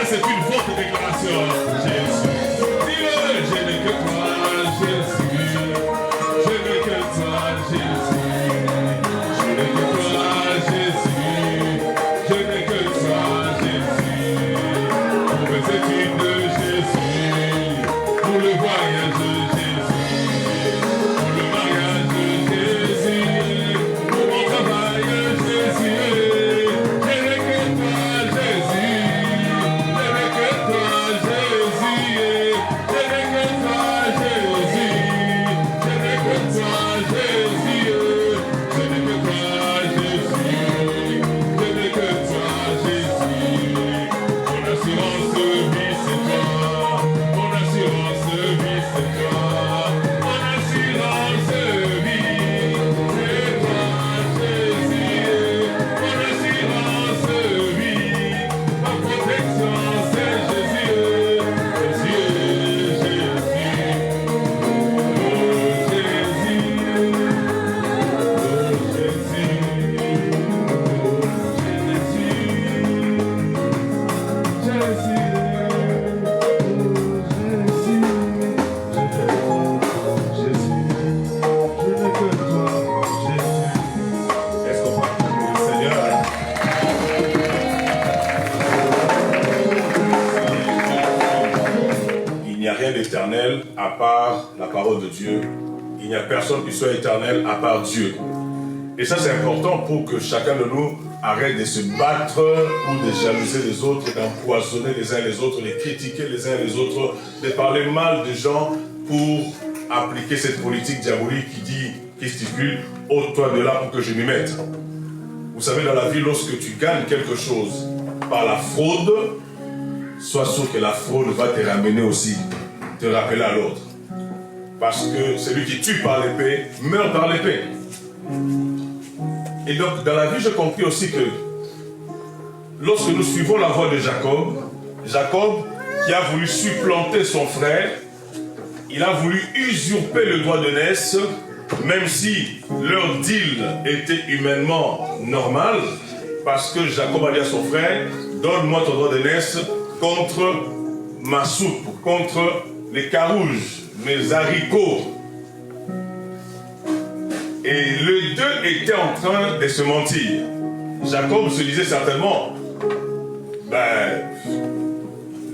c'est une forte déclaration. Jésus. Dis-le, je n'ai que toi, Jésus. Je n'ai que toi, Jésus. Je n'ai que toi, Jésus. Je n'ai que toi, Jésus. Pour mes études de Jésus. Pour le voyage de Jésus. Pour le mariage de Jésus. Pour mon travail, Jésus. Je n'ai que toi, Jésus. Je n'ai que toi, Jésus. Je n'ai que toi, Jésus. Je n'ai que toi, Jésus. Je n'ai que toi, Jésus. Je n'ai que toi, Jésus. Mon assurance vie, c'est toi. Mon assurance vie, c'est toi. Mon assurance vie, c'est toi, Jésus. Mon assurance vie, ma protection, c'est Jésus. Jésus, Jésus. Oh Jésus. Oh Jésus. Jésus. Est-ce qu'on parle du Seigneur? Il n'y a rien d'éternel à part la parole de Dieu. Il n'y a personne qui soit éternel à part Dieu. Et ça, c'est important pour que chacun de nous arrête de se battre ou de jalouser les autres, d'empoisonner les uns les autres, de critiquer les uns les autres, de parler mal des gens pour appliquer cette politique diabolique qui stipule « ôte-toi de là pour que je m'y mette ». Vous savez, dans la vie, lorsque tu gagnes quelque chose par la fraude, sois sûr que la fraude va te ramener aussi, te rappeler à l'autre. Parce que celui qui tue par l'épée, meurt par l'épée. Et donc, dans la vie, j'ai compris aussi que lorsque nous suivons la voie de Jacob, Jacob, qui a voulu supplanter son frère, il a voulu usurper le droit d'aînesse, même si leur deal était humainement normal, parce que Jacob a dit à son frère, donne-moi ton droit d'aînesse contre ma soupe, contre les carouges, mes haricots. Et les deux étaient en train de se mentir. Jacob se disait certainement,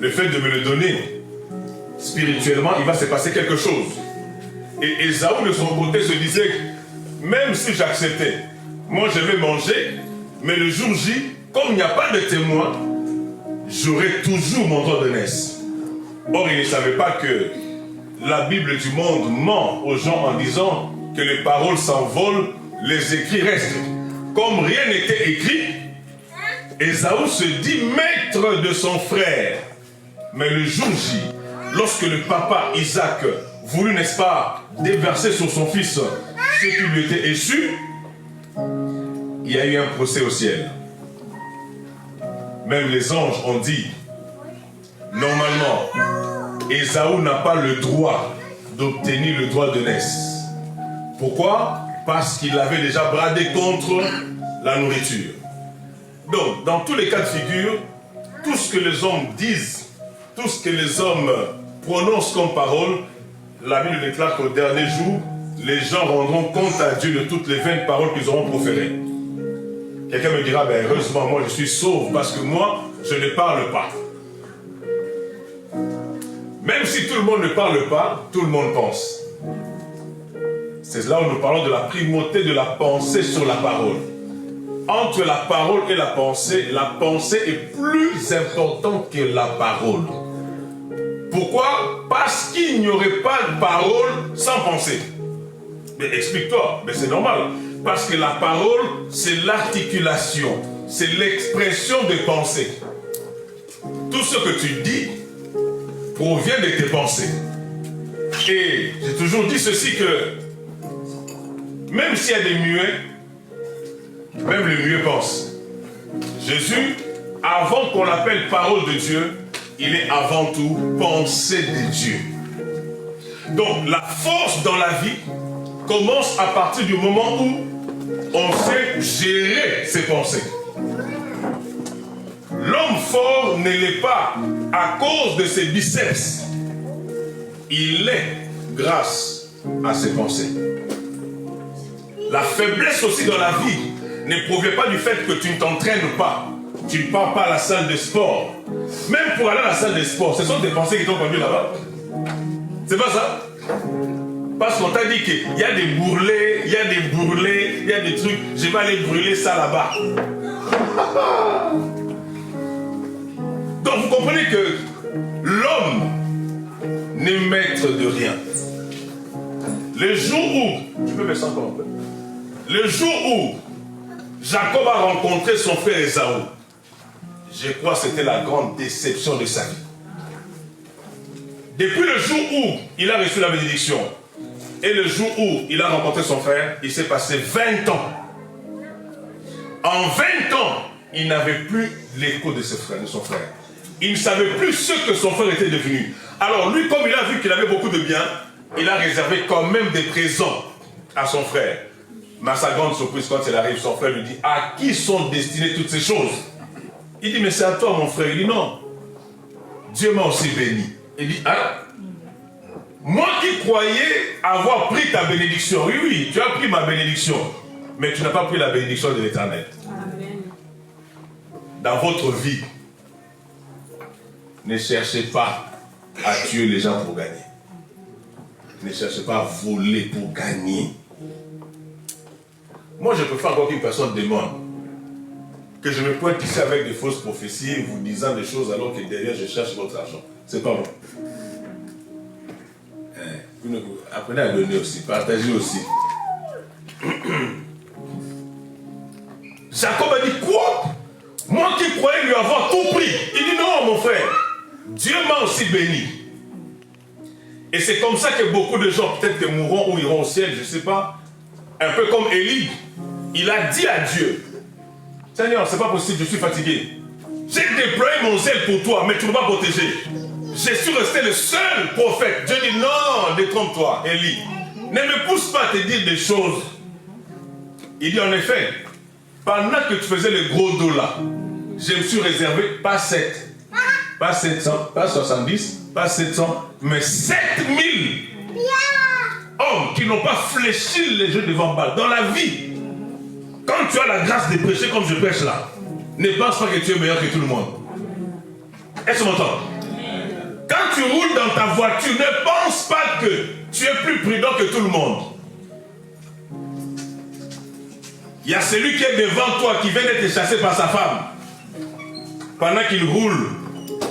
le fait de me le donner, spirituellement, il va se passer quelque chose. Et Ésaü, de son côté, se disait, même si j'acceptais, moi je vais manger, mais le jour J, comme il n'y a pas de témoin, j'aurai toujours mon droit d'aînesse. Or, il ne savait pas que la Bible du monde ment aux gens en disant que les paroles s'envolent, les écrits restent. Comme rien n'était écrit, Ésaü se dit maître de son frère. Mais le jour J, lorsque le papa Isaac voulut, n'est-ce pas, déverser sur son fils ce qui lui était échu, il y a eu un procès au ciel. Même les anges ont dit, normalement, Ésaü n'a pas le droit d'obtenir le droit d'aînesse. Pourquoi? Parce qu'il avait déjà bradé contre la nourriture. Donc, dans tous les cas de figure, tout ce que les hommes disent, tout ce que les hommes prononcent comme parole, la Bible déclare qu'au dernier jour, les gens rendront compte à Dieu de toutes les vaines paroles qu'ils auront proférées. Quelqu'un me dira, heureusement, moi je suis sauve parce que moi, je ne parle pas. Même si tout le monde ne parle pas, tout le monde pense. C'est là où nous parlons de la primauté de la pensée sur la parole. Entre la parole et la pensée est plus importante que la parole. Pourquoi? Parce qu'il n'y aurait pas de parole sans pensée. Mais explique-toi, mais c'est normal. Parce que la parole, c'est l'articulation, c'est l'expression des pensées. Tout ce que tu dis provient de tes pensées. Et j'ai toujours dit ceci que même s'il y a des muets, même les muets pensent. Jésus, avant qu'on l'appelle parole de Dieu, il est avant tout pensée de Dieu. Donc la force dans la vie commence à partir du moment où on sait gérer ses pensées. L'homme fort homme ne l'est pas à cause de ses biceps. Il l'est grâce à ses pensées. La faiblesse aussi dans la vie ne provient pas du fait que tu ne t'entraînes pas. Tu ne pars pas à la salle de sport. Même pour aller à la salle de sport, ce sont tes pensées qui t'ont conduit là-bas. C'est pas ça? Parce qu'on t'a dit qu'il y a des bourrelets, il y a des bourrelets, il y a des trucs. Je vais aller brûler ça là-bas. Donc vous comprenez que l'homme n'est maître de rien. Le jour où, tu peux baisser encore un peu. Le jour où Jacob a rencontré son frère Ésaü, je crois que c'était la grande déception de sa vie. Depuis le jour où il a reçu la bénédiction et le jour où il a rencontré son frère, il s'est passé 20 ans. En 20 ans, il n'avait plus l'écho de son frère. Il ne savait plus ce que son frère était devenu. Alors lui, comme il a vu qu'il avait beaucoup de biens, il a réservé quand même des présents à son frère. Mais à sa grande surprise, quand il arrive, son frère lui dit: à qui sont destinées toutes ces choses? Il dit: mais c'est à toi, mon frère. Il dit: non, Dieu m'a aussi béni. Il dit: hein? Moi qui croyais avoir pris ta bénédiction. Oui, oui, tu as pris ma bénédiction, mais tu n'as pas pris la bénédiction de l'Éternel. Dans votre vie, ne cherchez pas à tuer les gens pour gagner. Ne cherchez pas à voler pour gagner. Moi, je préfère encore qu'une personne demande que je me pointe ici avec des fausses prophéties, vous disant des choses alors que derrière je cherche votre argent. C'est pas bon. Apprenez à donner aussi, partagez aussi. Jacob a dit: quoi? Moi qui croyais lui avoir tout pris. Il dit: non, mon frère, Dieu m'a aussi béni. Et c'est comme ça que beaucoup de gens peut-être que mourront ou iront au ciel, je ne sais pas. Un peu comme Élie, il a dit à Dieu: Seigneur, c'est pas possible, je suis fatigué. J'ai déployé mon zèle pour toi, mais tu ne peux pas protéger. Je suis resté le seul prophète. Dieu dit: non, détrompe-toi, Élie. Ne me pousse pas à te dire des choses. Il dit: en effet, pendant que tu faisais le gros dos là, je me suis réservé pas 7, pas 700, pas 70, pas 700, mais 7000 hommes qui n'ont pas fléchi les yeux devant Baal. Dans la vie, quand tu as la grâce de prêcher comme je prêche là, ne pense pas que tu es meilleur que tout le monde. Est-ce que tu m'entends? Quand tu roules dans ta voiture, ne pense pas que tu es plus prudent que tout le monde. Il y a celui qui est devant toi, qui vient d'être chassé par sa femme. Pendant qu'il roule,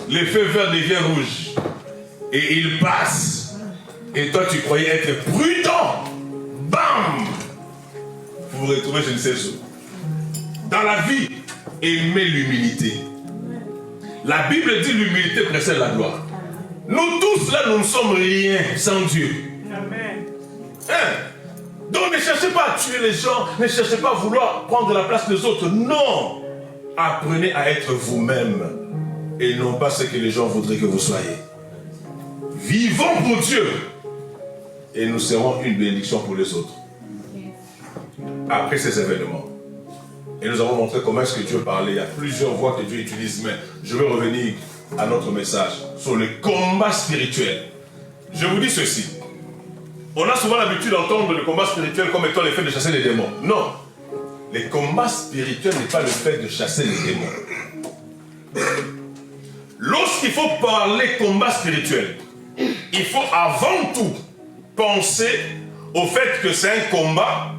le feu vert devient rouge. Et il passe. Et toi, tu croyais être prudent. Bam! Vous vous retrouvez je ne sais où. Dans la vie, aimez l'humilité. La Bible dit: l'humilité précède la gloire. Nous tous là, nous ne sommes rien sans Dieu. Amen. Hein? Donc ne cherchez pas à tuer les gens, ne cherchez pas à vouloir prendre la place des autres. Non! Apprenez à être vous-même et non pas ce que les gens voudraient que vous soyez. Vivons pour Dieu et nous serons une bénédiction pour les autres. Après ces événements. Et nous avons montré comment est-ce que Dieu parlait. Il y a plusieurs voies que Dieu utilise, mais je vais revenir à notre message sur le combat spirituel. Je vous dis ceci. On a souvent l'habitude d'entendre le combat spirituel comme étant le fait de chasser les démons. Non. Le combat spirituel n'est pas le fait de chasser les démons. Lorsqu'il faut parler combat spirituel, il faut avant tout penser au fait que c'est un combat.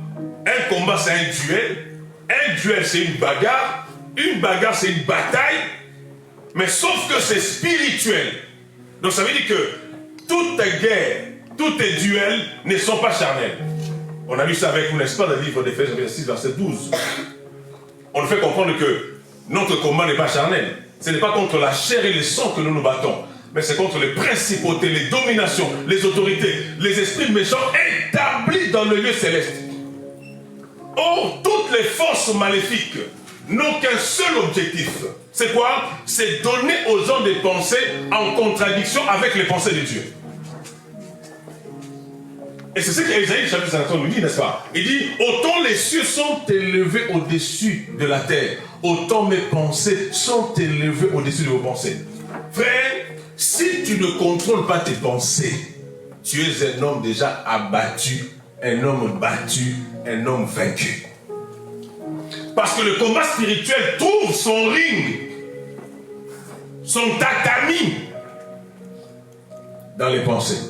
Un combat, c'est un duel. Un duel, c'est une bagarre. Une bagarre, c'est une bataille. Mais sauf que c'est spirituel. Donc ça veut dire que toutes les guerres, tous les duels ne sont pas charnels. On a vu ça avec vous, n'est-ce pas, dans le livre d'Éphésiens 6, verset 12. On nous fait comprendre que notre combat n'est pas charnel. Ce n'est pas contre la chair et le sang que nous nous battons, mais c'est contre les principautés, les dominations, les autorités, les esprits méchants établis dans le lieu céleste. Or, toutes les forces maléfiques n'ont qu'un seul objectif. C'est quoi? C'est donner aux gens des pensées en contradiction avec les pensées de Dieu. Et c'est ce qu'Ésaïe chapitre 53 nous dit, n'est-ce pas? Il dit: autant les cieux sont élevés au-dessus de la terre, autant mes pensées sont élevées au-dessus de vos pensées. Frère, si tu ne contrôles pas tes pensées, tu es un homme déjà abattu, un homme battu, un homme vaincu. Parce que le combat spirituel trouve son ring, son tatami dans les pensées.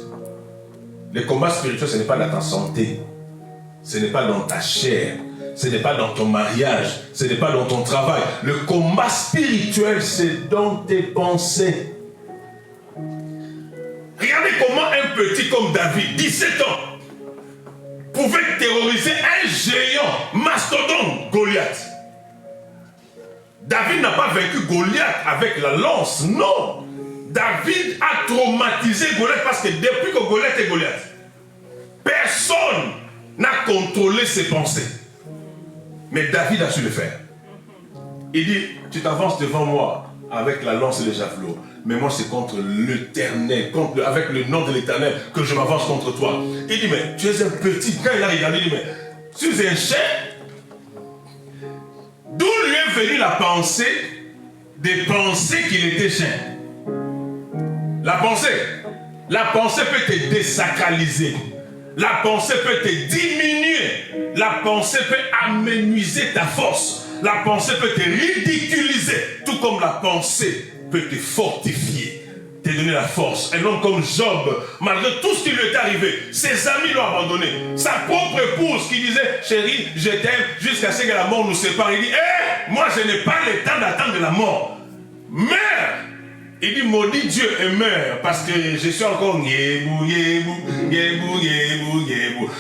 Le combat spirituel, ce n'est pas dans ta santé, ce n'est pas dans ta chair, ce n'est pas dans ton mariage, ce n'est pas dans ton travail. Le combat spirituel, c'est dans tes pensées. Regardez comment un petit comme David, 17 ans, pouvait terroriser un géant, mastodonte, Goliath. David n'a pas vaincu Goliath avec la lance, non. David a traumatisé Goliath parce que depuis que Goliath est Goliath, personne n'a contrôlé ses pensées. Mais David a su le faire. Il dit, tu t'avances devant moi avec la lance et le javelot. Mais moi, c'est contre l'Éternel, avec le nom de l'Éternel, que je m'avance contre toi. Il dit, mais tu es un petit. Quand il a regardé, il dit, mais tu es un chien. D'où lui est venue la pensée de penser qu'il était chien. La pensée peut te désacraliser. La pensée peut te diminuer. La pensée peut amenuiser ta force. La pensée peut te ridiculiser. Tout comme la pensée peut te fortifier, te donner la force. Un homme comme Job, malgré tout ce qui lui est arrivé, ses amis l'ont abandonné. Sa propre épouse qui disait, chérie, je t'aime jusqu'à ce que la mort nous sépare. Il dit, moi je n'ai pas le temps d'attendre la mort. Meurs. Il dit, maudit Dieu et meurs parce que je suis encore yébou.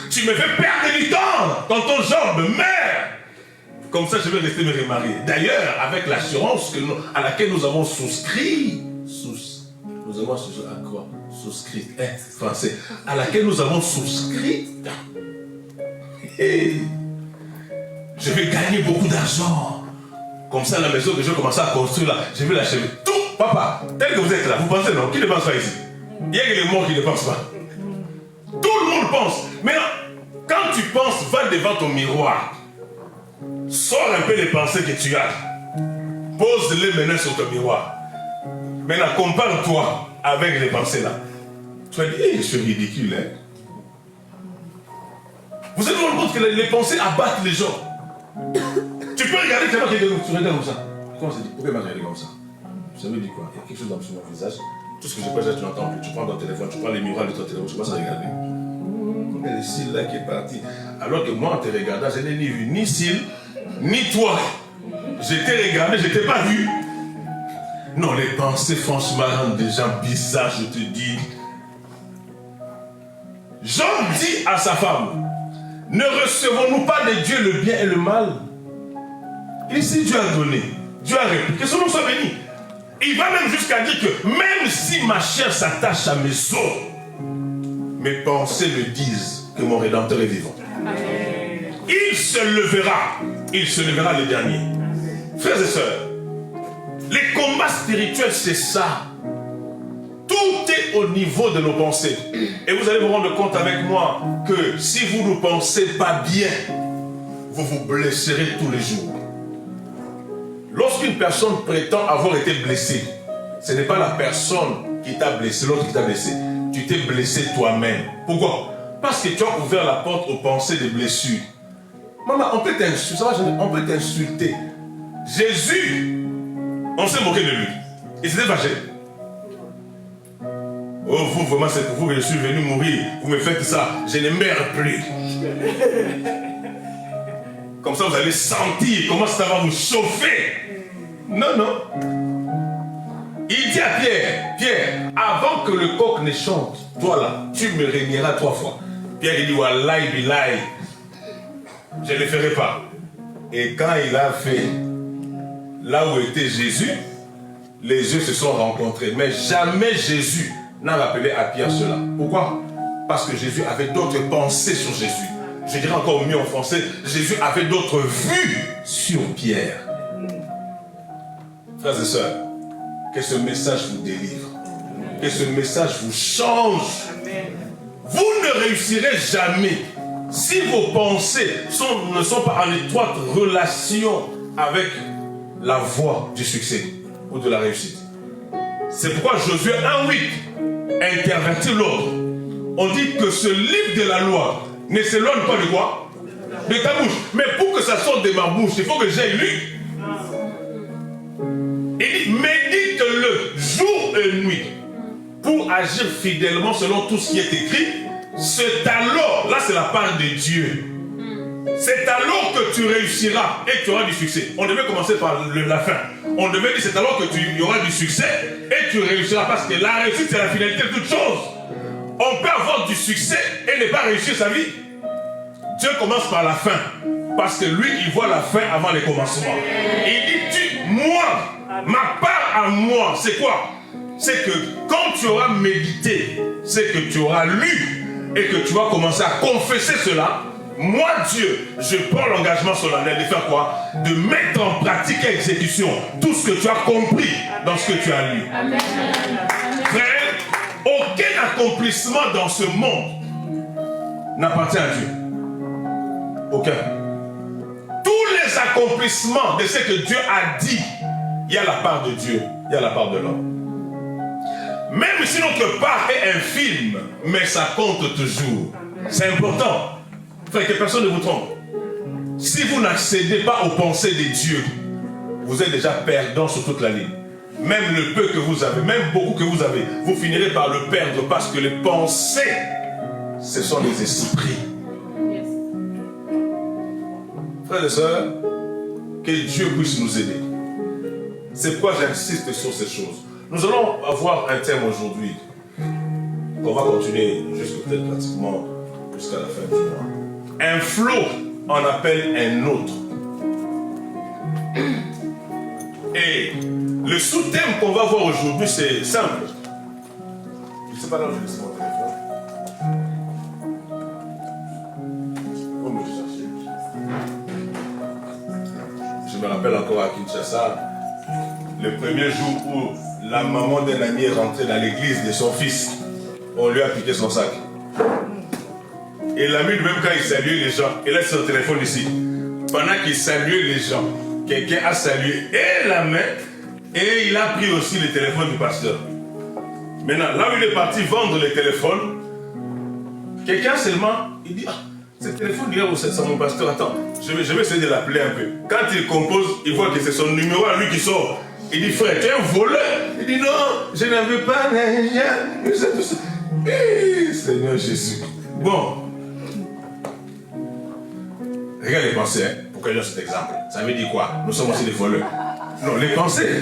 Tu me fais perdre du temps quand ton Job meurt. Comme ça, je vais rester me remarier. D'ailleurs, avec l'assurance à laquelle nous avons souscrit, nous avons souscrit à quoi? Souscrit, français, à laquelle nous avons souscrit. Et je vais gagner beaucoup d'argent. Comme ça, la maison que je vais commencer à construire là, je vais l'achever. Tout, papa, tel que vous êtes là, vous pensez non? Qui ne pense pas ici? Il y a que les morts qui ne pensent pas. Tout le monde pense. Maintenant, quand tu penses, va devant ton miroir. Sors un peu les pensées que tu as. Pose-les maintenant sur ton miroir. Maintenant, compare-toi avec les pensées là. Tu vas dire, je suis ridicule. Vous avez rendu compte que les pensées abattent les gens. Tu peux regarder quelqu'un qui regarde comme ça. Comment ça dit? Pourquoi il m'a regardé comme ça? Ça veut dire quoi? Il y a quelque chose dans mon visage. Tout ce que je peux tu n'entends plus. Tu prends ton téléphone, tu prends les miroirs de ton téléphone, tu commences à regarder. Il y a le cils là qui est parti. Alors que moi, en te regardant, je n'ai ni vu ni cils, ni toi. Je t'ai regardé, je ne t'ai pas vu. Non, les pensées, franchement, rendent des gens bizarres, je te dis. Jean dit à sa femme, ne recevons-nous pas de Dieu le bien et le mal? Et si Dieu a donné, Dieu a répliqué, que son nom soit béni. Il va même jusqu'à dire que même si ma chair s'attache à mes os, mes pensées me disent que mon Rédempteur est vivant. Il se levera le dernier. Frères et sœurs, les combats spirituels, c'est ça. Tout est au niveau de nos pensées. Et vous allez vous rendre compte avec moi que si vous ne pensez pas bien, vous vous blesserez tous les jours. Lorsqu'une personne prétend avoir été blessée, ce n'est pas la personne qui t'a blessé, l'autre qui t'a blessé. Tu t'es blessé toi-même. Pourquoi? Parce que tu as ouvert la porte aux pensées de blessures. Maman, on peut t'insulter. Jésus, on s'est moqué de lui. Il s'était fâché. Oh, vous, vraiment, c'est pour vous que je suis venu mourir. Vous me faites ça. Je ne meurs plus. Comme ça, vous allez sentir comment ça va vous chauffer. Non, non. Il dit à Pierre, Pierre, avant que le coq ne chante, toi là, tu me régneras 3 fois. Pierre, il dit, Wallahi billahi, je ne le ferai pas. Et quand il a fait là où était Jésus, les yeux se sont rencontrés. Mais jamais Jésus n'a rappelé à Pierre cela. Pourquoi? Parce que Jésus avait d'autres pensées sur Jésus. Je dirais encore mieux en français, Jésus avait d'autres vues sur Pierre. Frères et sœurs, que ce message vous délivre. Que ce message vous change. Vous ne réussirez jamais si vos pensées ne sont pas en étroite relation avec la voie du succès ou de la réussite. C'est pourquoi Josué 1:8 intervertit l'ordre. On dit que ce livre de la loi ne s'éloigne pas de quoi? De ta bouche. Mais pour que ça sorte de ma bouche, il faut que j'aille lu. Il dit, médite-le jour et nuit pour agir fidèlement selon tout ce qui est écrit. C'est alors, là c'est la part de Dieu. C'est alors que tu réussiras et tu auras du succès. On devait commencer par la fin. On devait dire c'est alors que tu y auras du succès et tu réussiras. Parce que la réussite c'est la finalité de toute chose. On peut avoir du succès et ne pas réussir sa vie. Dieu commence par la fin. Parce que lui il voit la fin avant les commencements. Il dit moi, ma part à moi, c'est quoi? C'est que quand tu auras médité, c'est que tu auras lu et que tu vas commencer à confesser cela. Moi, Dieu, je prends l'engagement solennel de faire quoi? De mettre en pratique et exécution tout ce que tu as compris dans ce que tu as lu. Amen. Frère, aucun accomplissement dans ce monde n'appartient à Dieu. Aucun. Tous les accomplissements de ce que Dieu a dit, il y a la part de Dieu, il y a la part de l'homme. Même si notre part est infime, mais ça compte toujours. C'est important. Frère, que personne ne vous trompe. Si vous n'accédez pas aux pensées de Dieu, vous êtes déjà perdant sur toute la ligne. Même le peu que vous avez, même beaucoup que vous avez, vous finirez par le perdre parce que les pensées, ce sont les esprits. Frères et sœurs, que Dieu puisse nous aider. C'est pourquoi j'insiste sur ces choses. Nous allons avoir un thème aujourd'hui. On va continuer jusqu'à peut-être pratiquement jusqu'à la fin du mois. Un flot en appelle un autre. Et le sous-thème qu'on va voir aujourd'hui, c'est simple. Je ne sais pas là où je laisse mon téléphone. On me chercher. Je me rappelle encore à Kinshasa, le premier jour où la maman d'un ami est rentrée dans l'église de son fils, on lui a piqué son sac. Et l'ami lui-même, quand il saluait les gens, il laisse son téléphone ici. Pendant qu'il saluait les gens, quelqu'un a salué et la main, et il a pris aussi le téléphone du pasteur. Maintenant, là où il est parti vendre le téléphone, quelqu'un seulement, il dit, ah, ce téléphone, c'est mon pasteur, attends, je vais essayer de l'appeler un peu. Quand il compose, il voit que c'est son numéro à lui qui sort. Il dit, frère, tu es un voleur. Il dit, non, je n'avais pas l'argent. Seigneur Jésus. Bon. Regarde les pensées, hein, pour que je donne cet exemple. Ça veut dire quoi? Nous sommes aussi des voleurs. Non, les pensées.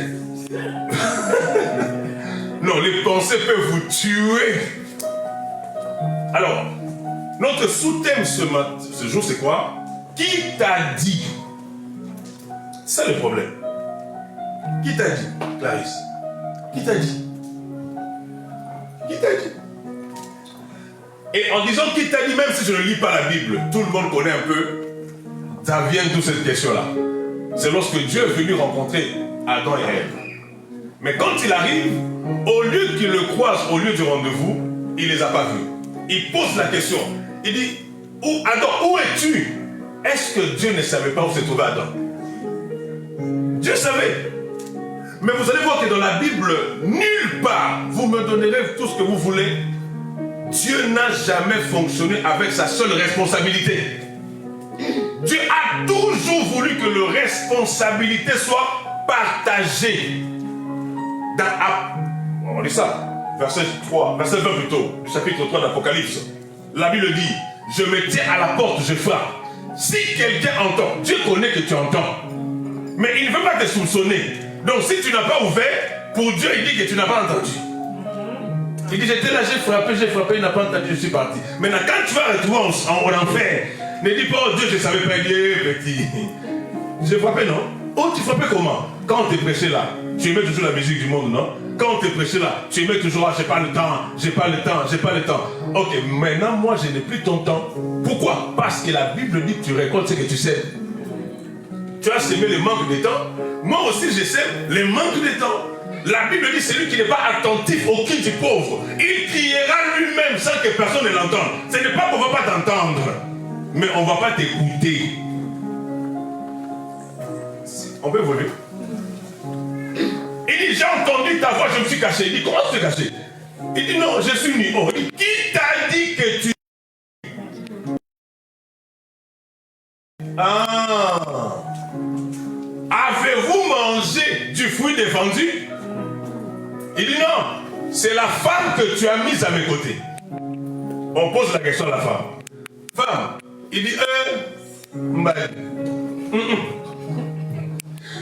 Non, les pensées peuvent vous tuer. Alors, notre sous-thème ce jour, c'est quoi? Qui t'a dit? C'est ça le problème. Qui t'a dit, Clarisse? Qui t'a dit? Qui t'a dit? Et en disant qui t'a dit, même si je ne lis pas la Bible, tout le monde connaît un peu, ça vient d'où cette question-là. C'est lorsque Dieu est venu rencontrer Adam et Ève. Mais quand il arrive, au lieu qu'il le croise au lieu du rendez-vous, il ne les a pas vus. Il pose la question. Il dit, Adam, où es-tu? Est-ce que Dieu ne savait pas où se trouvait Adam? Dieu savait. Mais vous allez voir que dans la Bible, nulle part, vous me donnerez tout ce que vous voulez. Dieu n'a jamais fonctionné avec sa seule responsabilité. Dieu a toujours voulu que la responsabilité soit partagée. On lit ça, verset 20 plutôt, du chapitre 3 d'Apocalypse. La Bible dit, je me tiens à la porte, je frappe. Si quelqu'un entend, Dieu connaît que tu entends. Mais il ne veut pas te soupçonner. Donc si tu n'as pas ouvert, pour Dieu il dit que tu n'as pas entendu. Il dit j'étais là, j'ai frappé, il n'a pas entendu, je suis parti. Maintenant quand tu vas retrouver en enfer, ne dis pas oh Dieu je ne savais pas, il dit petit. J'ai frappé non? Oh tu frappais comment? Quand on te prêchait là, tu aimais toujours la musique du monde non? Quand on te prêchait là, tu aimais toujours j'ai pas le temps. Ok, maintenant moi je n'ai plus ton temps. Pourquoi? Parce que la Bible dit que tu récoltes ce que tu sais. Tu as semé le manque de temps. Moi aussi je sème le manque de temps. La Bible dit celui qui n'est pas attentif au cri du pauvre, il criera lui-même sans que personne ne l'entende. Ce n'est pas qu'on ne va pas t'entendre, mais on ne va pas t'écouter. On peut évoluer. dit, j'ai entendu ta voix, je me suis caché. Il dit, comment tu t'es caché? Il dit, non, je suis nu. Oh, il dit, qui t'a dit que tu... Ah. Avez-vous mangé du fruit défendu? Il dit, non, c'est la femme que tu as mise à mes côtés. On pose la question à la femme. Femme, il dit,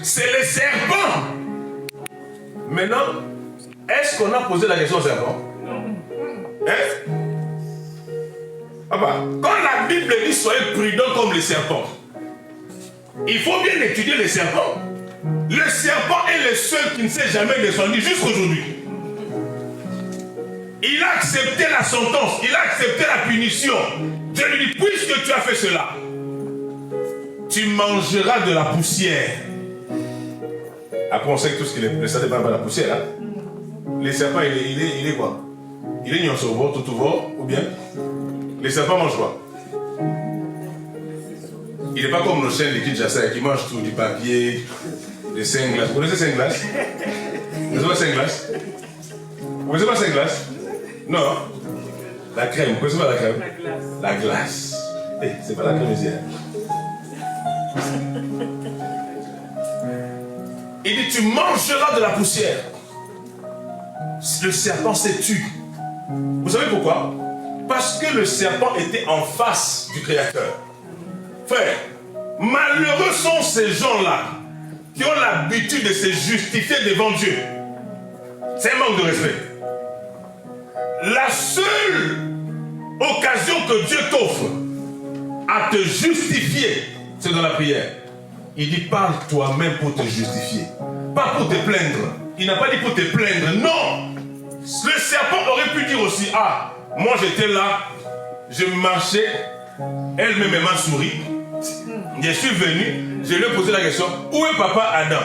c'est le serpent. Maintenant, est-ce qu'on a posé la question au serpent? Hein? Papa, quand la Bible dit soyez prudents comme les serpents, il faut bien étudier les serpents. Le serpent est le seul qui ne s'est jamais défendu jusqu'aujourd'hui. Il a accepté la sentence, il a accepté la punition. Dieu lui dit, puisque tu as fait cela, tu mangeras de la poussière. Après on sait que tout ce qui est le serpent n'est pas la poussière. Hein? Les serpents, il est quoi? Il est nion sauveur, tout ouvert, ou bien? Les serpents mangent quoi? Il n'est pas comme nos chiens de Kinshasa qui mangent tout, du papier, des 5 glaces. Vous connaissez 5 glaces? Vous connaissez pas 5 glaces? Vous connaissez pas 5 glaces? Non. La crème, vous connaissez pas la crème? La glace. Hey, c'est pas la crème ici. Il dit, tu mangeras de la poussière. Le serpent s'est tué. Vous savez pourquoi? Parce que le serpent était en face du Créateur. Frère, malheureux sont ces gens-là qui ont l'habitude de se justifier devant Dieu. C'est un manque de respect. La seule occasion que Dieu t'offre à te justifier, c'est dans la prière. Il dit, parle toi-même pour te justifier. Pas pour te plaindre. Il n'a pas dit pour te plaindre. Non. Le serpent aurait pu dire aussi, ah, moi j'étais là, je marchais, elle-même m'a souri. Je suis venu, je lui ai posé la question, où est papa Adam?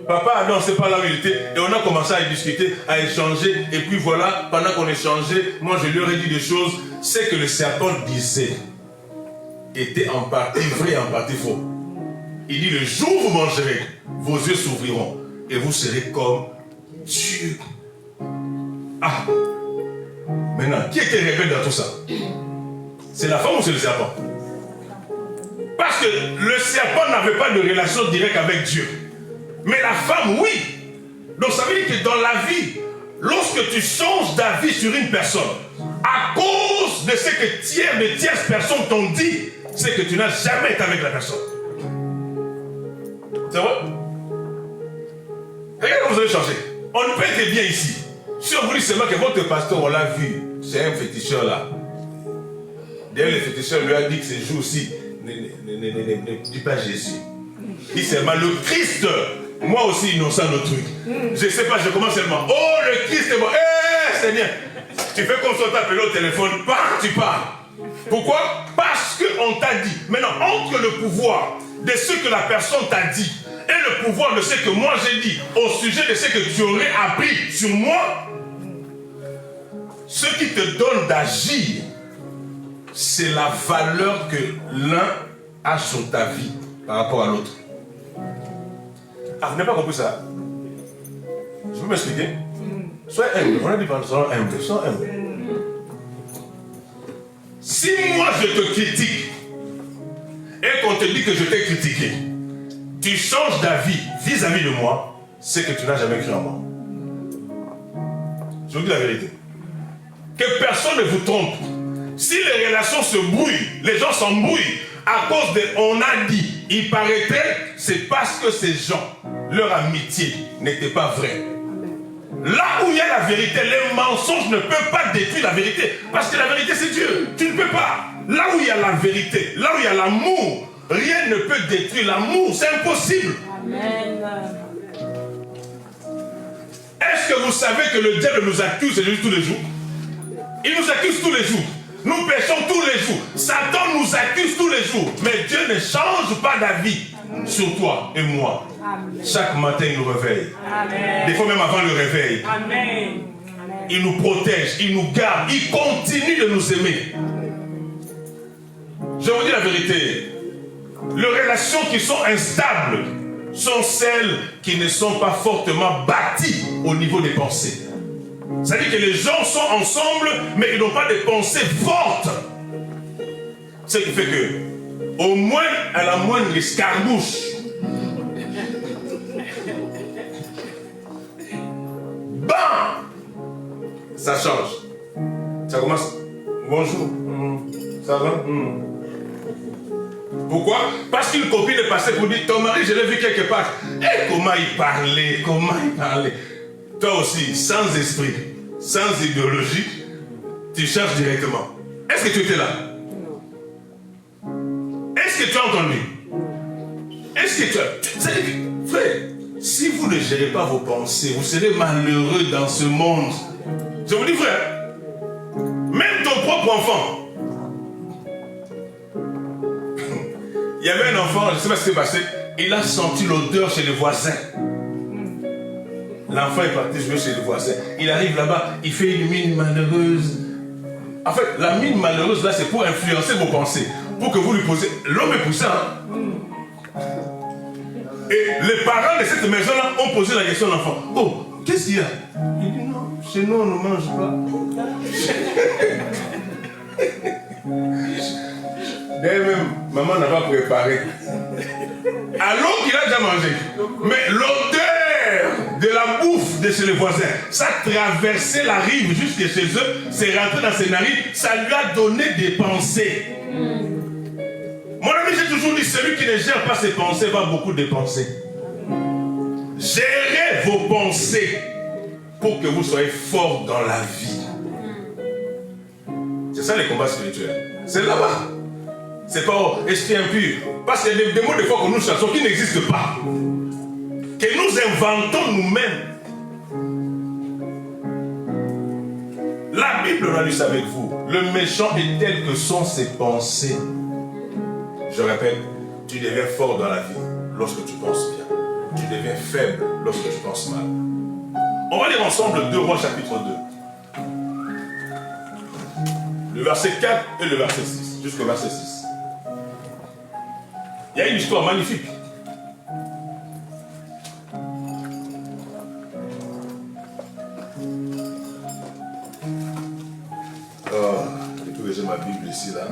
Papa Adam, c'est pas là où il était. Et on a commencé à discuter, à échanger. Et puis voilà, pendant qu'on échangeait, moi je lui aurais dit des choses. C'est que le serpent disait était en partie vrai et en partie faux. Il dit, le jour où vous mangerez, vos yeux s'ouvriront et vous serez comme Dieu. Ah! Maintenant, qui était rebelle dans tout ça? C'est la femme ou c'est le serpent? Parce que le serpent n'avait pas de relation directe avec Dieu. Mais la femme, oui. Donc ça veut dire que dans la vie, lorsque tu changes d'avis sur une personne, à cause de ce que de tierces personnes t'ont dit, c'est que tu n'as jamais été avec la personne. C'est vrai? Regarde comment vous avez changé. On ne peut être bien ici. Si on vous dit seulement que votre pasteur, on l'a vu, c'est un féticheur là. D'ailleurs, le féticheur lui a dit que ce jour-ci, ne dis pas Jésus. Il dit seulement le Christ. Moi aussi, innocent de truc. Je ne sais pas, je commence seulement. Oh, le Christ est bon. Eh, Seigneur. Tu fais comme ça, t'appelles au téléphone, tu parles. Pourquoi? Parce qu'on t'a dit. Maintenant, entre le pouvoir de ce que la personne t'a dit et le pouvoir de ce que moi j'ai dit au sujet de ce que tu aurais appris sur moi, ce qui te donne d'agir, c'est la valeur que l'un a sur ta vie par rapport à l'autre. Ah, vous n'avez pas compris ça? Je peux m'expliquer? Sois humble. On a dit sois humble. Sois humble. Si moi je te critique et qu'on te dit que je t'ai critiqué, tu changes d'avis vis-à-vis de moi, c'est que tu n'as jamais cru en moi. Je vous dis la vérité. Que personne ne vous trompe. Si les relations se brouillent, les gens s'embrouillent à cause de on a dit, il paraîtrait, c'est parce que ces gens, leur amitié n'était pas vraie. Là où il y a la vérité, les mensonges ne peuvent pas détruire la vérité. Parce que la vérité, c'est Dieu. Tu ne peux pas. Là où il y a la vérité, là où il y a l'amour, rien ne peut détruire l'amour. C'est impossible. Amen. Est-ce que vous savez que le diable nous accuse tous les jours? Il nous accuse tous les jours. Nous péchons tous les jours. Satan nous accuse tous les jours. Mais Dieu ne change pas d'avis sur toi et moi. Amen. Chaque matin, il nous réveille. Amen. Des fois même avant le réveil. Amen. Il nous protège, il nous garde, il continue de nous aimer. Je vous dis la vérité. Les relations qui sont instables sont celles qui ne sont pas fortement bâties au niveau des pensées. C'est-à-dire que les gens sont ensemble, mais ils n'ont pas de pensées fortes. Ce qui fait que, au moins, à la moindre escarmouche, bam, ça change. Ça commence. Bonjour. Ça va? Pourquoi? Parce qu'une copine est passée pour dire, ton mari, je l'ai vu quelque part. Et comment il parlait, Toi aussi, sans esprit, sans idéologie, tu cherches directement. Est-ce que tu étais là? Est-ce que tu as entendu? Est-ce que tu as... Frère, si vous ne gérez pas vos pensées, vous serez malheureux dans ce monde. Je vous dis, frère, même ton propre enfant. Il y avait un enfant, je ne sais pas ce qui s'est passé, il a senti l'odeur chez les voisins. L'enfant est parti jouer chez les voisins. Il arrive là-bas, il fait une mine malheureuse. En fait, la mine malheureuse, là, c'est pour influencer vos pensées. Pour que vous lui posez... L'homme est poussé, hein? Et les parents de cette maison-là ont posé la question à l'enfant. Oh, qu'est-ce qu'il y a? Il dit non, chez nous, on ne mange pas. Même maman n'a pas préparé. Alors qu'il a déjà mangé. Mais l'odeur de la bouffe de chez les voisins, ça traversait la rive jusqu'à chez eux, c'est rentré dans ses narines, ça lui a donné des pensées. Mon ami, j'ai toujours dit, celui qui ne gère pas ses pensées va beaucoup dépenser. Gérez vos pensées pour que vous soyez fort dans la vie. C'est ça les combats spirituels. C'est là-bas. C'est pas esprit impur. Parce qu'il y a des mots des fois que nous cherchons qui n'existent pas. Que nous inventons nous-mêmes. La Bible l'a lu avec vous. Le méchant est tel que sont ses pensées. Je répète, tu deviens fort dans la vie lorsque tu penses bien. Tu deviens faible lorsque tu penses mal. On va lire ensemble 2 Rois chapitre 2. Le verset 4 et le verset 6. Jusqu'au verset 6. Il y a une histoire magnifique. J'ai trouvé ma Bible ici, là.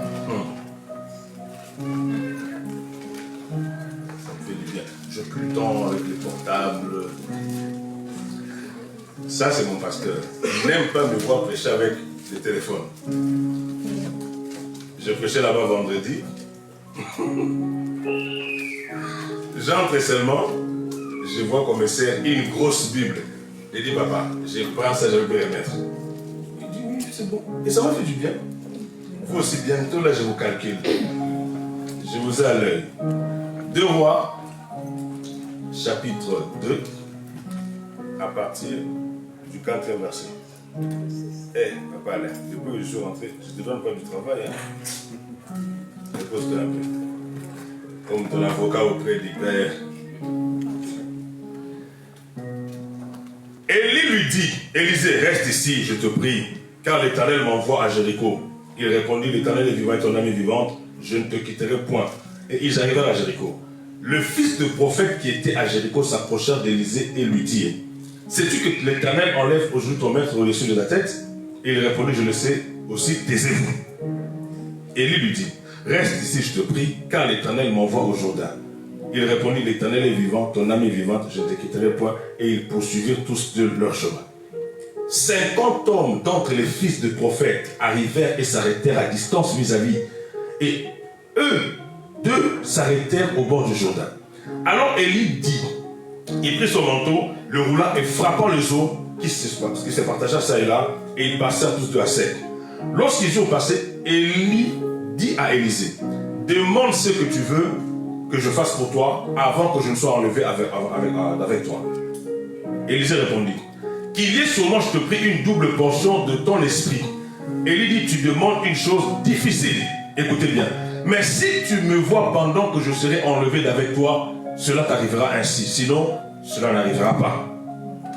Ça me fait du bien. Je pris le temps avec les portables. Ça, c'est mon pasteur. Il n'aime pas me voir prêcher avec le téléphone. Je prêchais là-bas vendredi. J'entre seulement, je vois qu'on me sert une grosse Bible. Je dis, papa, je prends ça, je vais remettre. Il dit, oui, c'est bon. Et ça m'a fait du bien. Vous aussi, bientôt, là, je vous calcule. Je vous ai à l'œil. 2 Rois, chapitre 2, à partir du 4e verset. Papa, là, depuis que je suis rentré, je ne te donne pas du travail. Hein. Repose-toi un peu. Comme ton avocat auprès du Père. Élie lui dit, Élisée, reste ici, je te prie, car l'Éternel m'envoie à Jéricho. Il répondit, l'Éternel est vivant et ton âme est vivante, je ne te quitterai point. Et ils arrivèrent à Jéricho. Le fils de prophète qui était à Jéricho s'approcha d'Élisée et lui dit, sais-tu que l'Éternel enlève aujourd'hui ton maître au-dessus de ta tête? Et il répondit, je le sais aussi, taisez-vous. Élie lui dit, reste ici, je te prie, car l'Éternel m'envoie au Jourdain. Il répondit, l'Éternel est vivant, ton âme est vivante, je ne te quitterai point. Et ils poursuivirent tous de leur chemin. 50 hommes d'entre les fils de prophètes arrivèrent et s'arrêtèrent à distance vis-à-vis. Et eux, 2 s'arrêtèrent au bord du Jourdain. Alors Élie dit, il prit son manteau, le roula et frappant les eaux, qui se partagea ça et là, et ils passèrent tous 2 à sec. Lorsqu'ils eurent passé, Élie dit à Élisée, demande ce que tu veux que je fasse pour toi avant que je ne sois enlevé avec toi. Élisée répondit, qu'il y ait sûrement, je te prie, une double portion de ton esprit. Élie dit, tu demandes une chose difficile. Écoutez bien. Mais si tu me vois pendant que je serai enlevé d'avec toi, cela t'arrivera ainsi. Sinon, cela n'arrivera pas.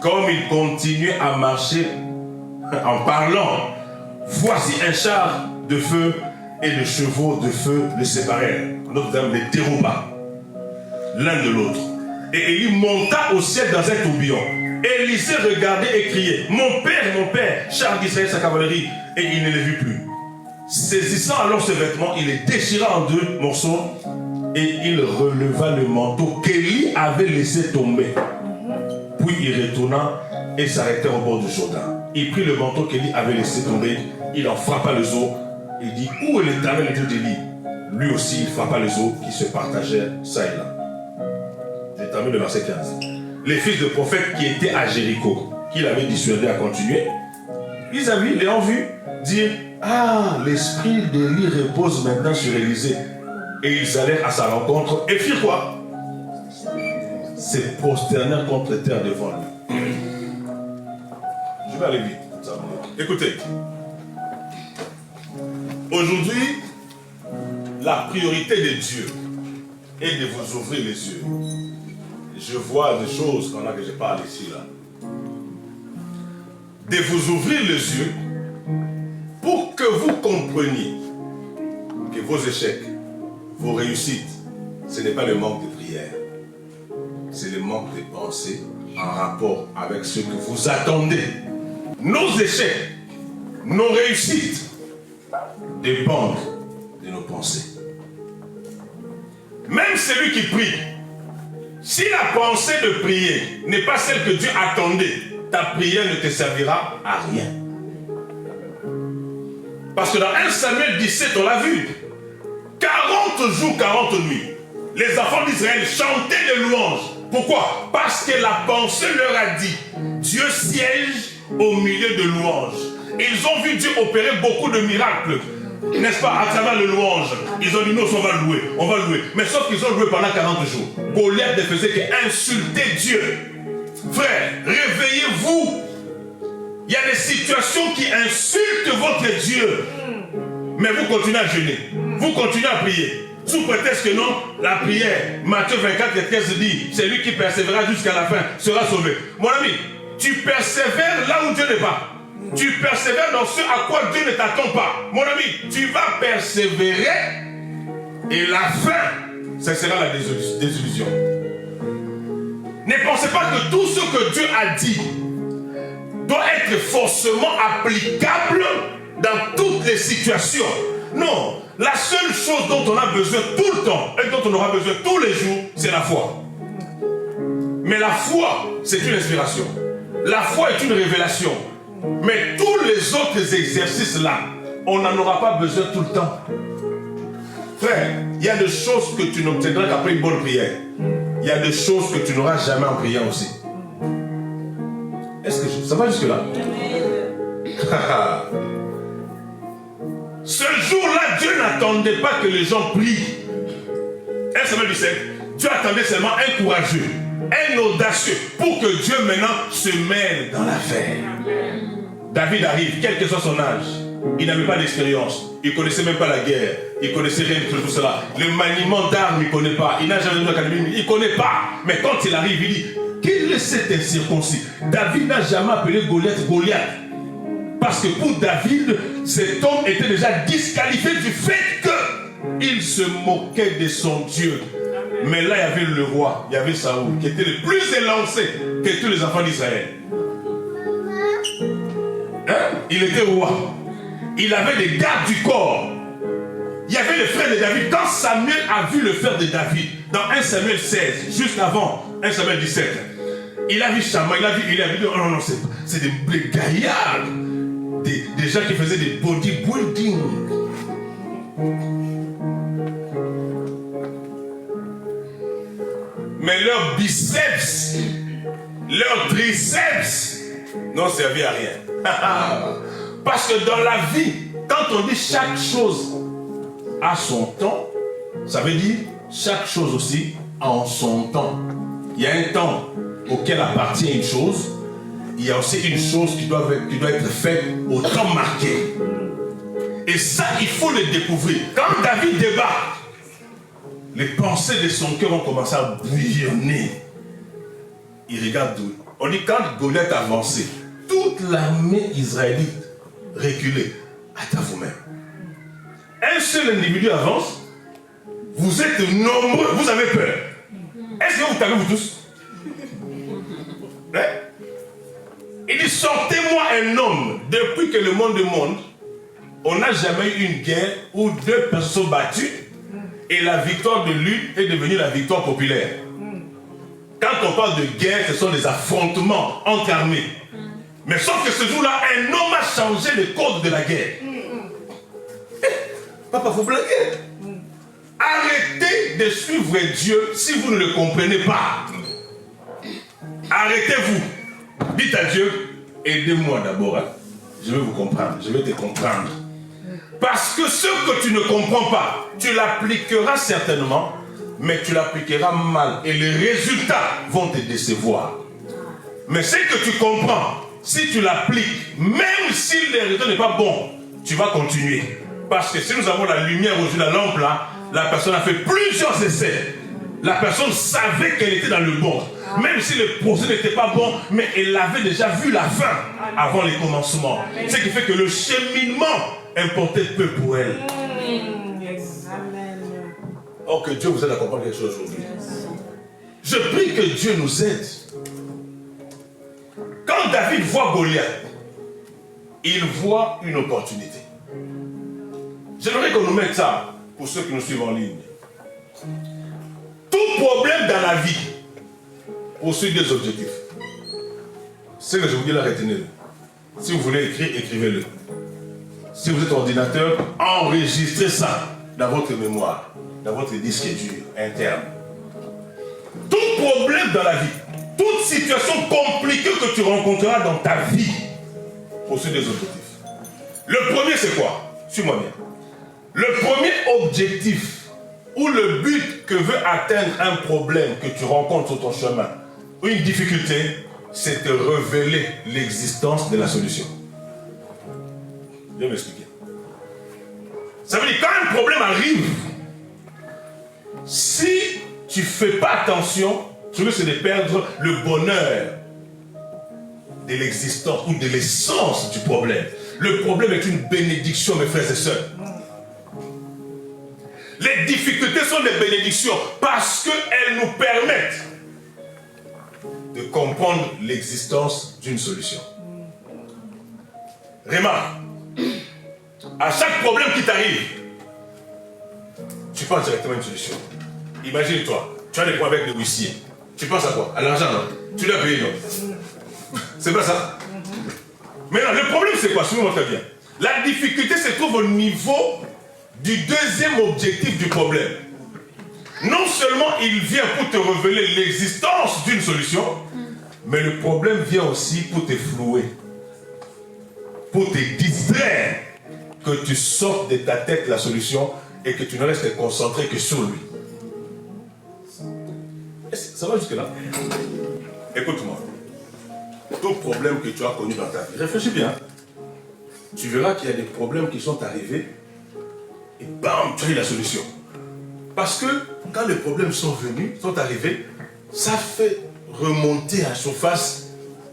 Comme il continuait à marcher en parlant, voici un char de feu et de chevaux de feu les séparèrent. Notre Dame les déroba l'un de l'autre. Et Élie monta au ciel dans un tourbillon. Élisée regardait et criait, mon père, char d'Israël, sa cavalerie. Et il ne les vit plus. Saisissant alors ce vêtement, il les déchira en 2 morceaux et il releva le manteau qu'Élie avait laissé tomber. Puis il retourna et s'arrêta au bord du Jourdain. Il prit le manteau qu'Élie avait laissé tomber, il en frappa les os et dit, où est l'Éternel, le Dieu d'Élie? Lui aussi, il frappa les os qui se partagèrent ça et là. Je termine le verset 15. Les fils de prophètes qui étaient à Jéricho, qu'il avait dissuadé à continuer, ils avaient l'ayant vu dire, ah, l'esprit d'Élie repose maintenant sur Élisée. Et ils allèrent à sa rencontre et firent quoi? Se prosternèrent contre terre devant lui. Je vais aller vite. Écoutez. Aujourd'hui, la priorité de Dieu est de vous ouvrir les yeux. Je vois des choses pendant que je parle ici, là. De vous ouvrir les yeux pour que vous compreniez que vos échecs, vos réussites, ce n'est pas le manque de prière. C'est le manque de pensée en rapport avec ce que vous attendez. Nos échecs, nos réussites dépendent de nos pensées. Même celui qui prie, si la pensée de prier n'est pas celle que Dieu attendait, ta prière ne te servira à rien. Parce que dans 1 Samuel 17, on l'a vu, 40 jours, 40 nuits, les enfants d'Israël chantaient des louanges. Pourquoi? Parce que la pensée leur a dit, Dieu siège au milieu de louanges. Ils ont vu Dieu opérer beaucoup de miracles, n'est-ce pas, à travers les louanges. Ils ont dit, nous, on va louer, on va louer. Mais sauf qu'ils ont loué pendant 40 jours. Goliath ne faisait qu'insulter Dieu. Frère, réveillez-vous. Il y a des situations qui insultent votre Dieu. Mais vous continuez à jeûner. Vous continuez à prier. Sous prétexte que non, la prière, Matthieu 24 et 13 dit, c'est lui qui persévérera jusqu'à la fin, sera sauvé. Mon ami, tu persévères là où Dieu n'est pas. Tu persévères dans ce à quoi Dieu ne t'attend pas. Mon ami, tu vas persévérer et la fin, ce sera la désillusion. Ne pensez pas que tout ce que Dieu a dit doit être forcément applicable dans toutes les situations. Non, la seule chose dont on a besoin tout le temps et dont on aura besoin tous les jours, c'est la foi. Mais la foi, c'est une inspiration. La foi est une révélation. Mais tous les autres exercices là, on n'en aura pas besoin tout le temps. Frère, il y a des choses que tu n'obtiendras qu'après une bonne prière. Il y a des choses que tu n'auras jamais en priant aussi. Est-ce que ça va jusque là? Ce jour-là, Dieu n'attendait pas que les gens prient. 1 Samuel 17, Dieu attendait seulement un courageux, un audacieux, pour que Dieu maintenant se mêle dans l'affaire. David arrive, quel que soit son âge, il n'avait pas d'expérience, il ne connaissait même pas la guerre, il ne connaissait rien de tout cela. Le maniement d'armes, il ne connaît pas, il n'a jamais vu l'académie, il ne connaît pas. Mais quand il arrive, il dit, quel est cet incirconcis? David n'a jamais appelé Goliath Goliath. Parce que pour David, cet homme était déjà disqualifié du fait qu'il se moquait de son Dieu. Mais là, il y avait le roi, il y avait Saoul, qui était le plus élancé que tous les enfants d'Israël. Hein? Il était roi. Il avait des gardes du corps. Il y avait le frère de David. Quand Samuel a vu le frère de David, dans 1 Samuel 16, juste avant 1 Samuel 17, il a vu Shammah, il a vu, oh non, c'est des gaillards. Des gens qui faisaient des bodybuilding. Mais leurs biceps, leurs triceps n'ont servi à rien. Parce que dans la vie, quand on dit chaque chose a son temps, ça veut dire chaque chose aussi en son temps. Il y a un temps auquel appartient une chose. Il y a aussi une chose qui doit être faite au temps marqué. Et ça, il faut le découvrir. Quand David débarque, les pensées de son cœur ont commencé à bouillonner. Il regarde d'où. On dit quand Goliath avançait, toute l'armée israélite reculait. À vous-même. Un seul individu avance, vous êtes nombreux, vous avez peur. Est-ce que vous avez vous tous? Il dit, sortez-moi un homme. Depuis que le monde est monde, on n'a jamais eu une guerre où deux personnes sont battues et la victoire de l'une est devenue la victoire populaire. Quand on parle de guerre, ce sont des affrontements entre armées. Mais sauf que ce jour-là, un homme a changé le code de la guerre. Papa, vous blaguez. Arrêtez de suivre Dieu si vous ne le comprenez pas. Arrêtez-vous. Dites à Dieu, aidez-moi d'abord. Je vais vous comprendre, je vais te comprendre. Parce que ce que tu ne comprends pas, tu l'appliqueras certainement, mais tu l'appliqueras mal. Et les résultats vont te décevoir. Mais ce que tu comprends, si tu l'appliques, même si le résultat n'est pas bon, tu vas continuer. Parce que si nous avons la lumière au-dessus de la lampe là, la personne a fait plusieurs essais. La personne savait qu'elle était dans le bon. Même si le procès n'était pas bon, mais elle avait déjà vu la fin avant les commencements. Ce qui fait que le cheminement importait peu pour elle. Oh, que Dieu vous aide à comprendre quelque chose aujourd'hui. Je prie que Dieu nous aide. Quand David voit Goliath, il voit une opportunité. J'aimerais qu'on nous mette ça pour ceux qui nous suivent en ligne. Tout problème dans la vie poursuit des objectifs. Ce que je vous dis là, retenez-le. Si vous voulez écrire, écrivez-le. Si vous êtes ordinateur, enregistrez ça dans votre mémoire, dans votre disque dur interne. Tout problème dans la vie, toute situation compliquée que tu rencontreras dans ta vie poursuit des objectifs. Le premier, c'est quoi? Suis-moi bien. Le premier objectif ou le but que veut atteindre un problème que tu rencontres sur ton chemin, ou une difficulté, c'est de révéler l'existence de la solution. Je vais m'expliquer. Ça veut dire quand un problème arrive, si tu ne fais pas attention, tu risques de perdre le bonheur de l'existence ou de l'essence du problème. Le problème est une bénédiction, mes frères et sœurs. Les difficultés sont des bénédictions parce qu'elles nous permettent de comprendre l'existence d'une solution. Remarque, à chaque problème qui t'arrive, tu penses directement à une solution. Imagine-toi, tu as des problèmes avec le huissier. Tu penses à quoi? À l'argent, non? Tu dois payer, non? C'est pas ça? Maintenant, le problème, c'est quoi? Suivez-moi très bien. La difficulté se trouve au niveau du deuxième objectif du problème. Non seulement il vient pour te révéler l'existence d'une solution, mais le problème vient aussi pour te flouer, pour te distraire, que tu sortes de ta tête la solution et que tu ne restes concentré que sur lui. Ça va jusque là? Écoute-moi. Tout problème que tu as connu dans ta vie, réfléchis bien. Tu verras qu'il y a des problèmes qui sont arrivés et bam, tu as eu la solution. Parce que quand les problèmes sont venus, sont arrivés, ça fait remonter à la surface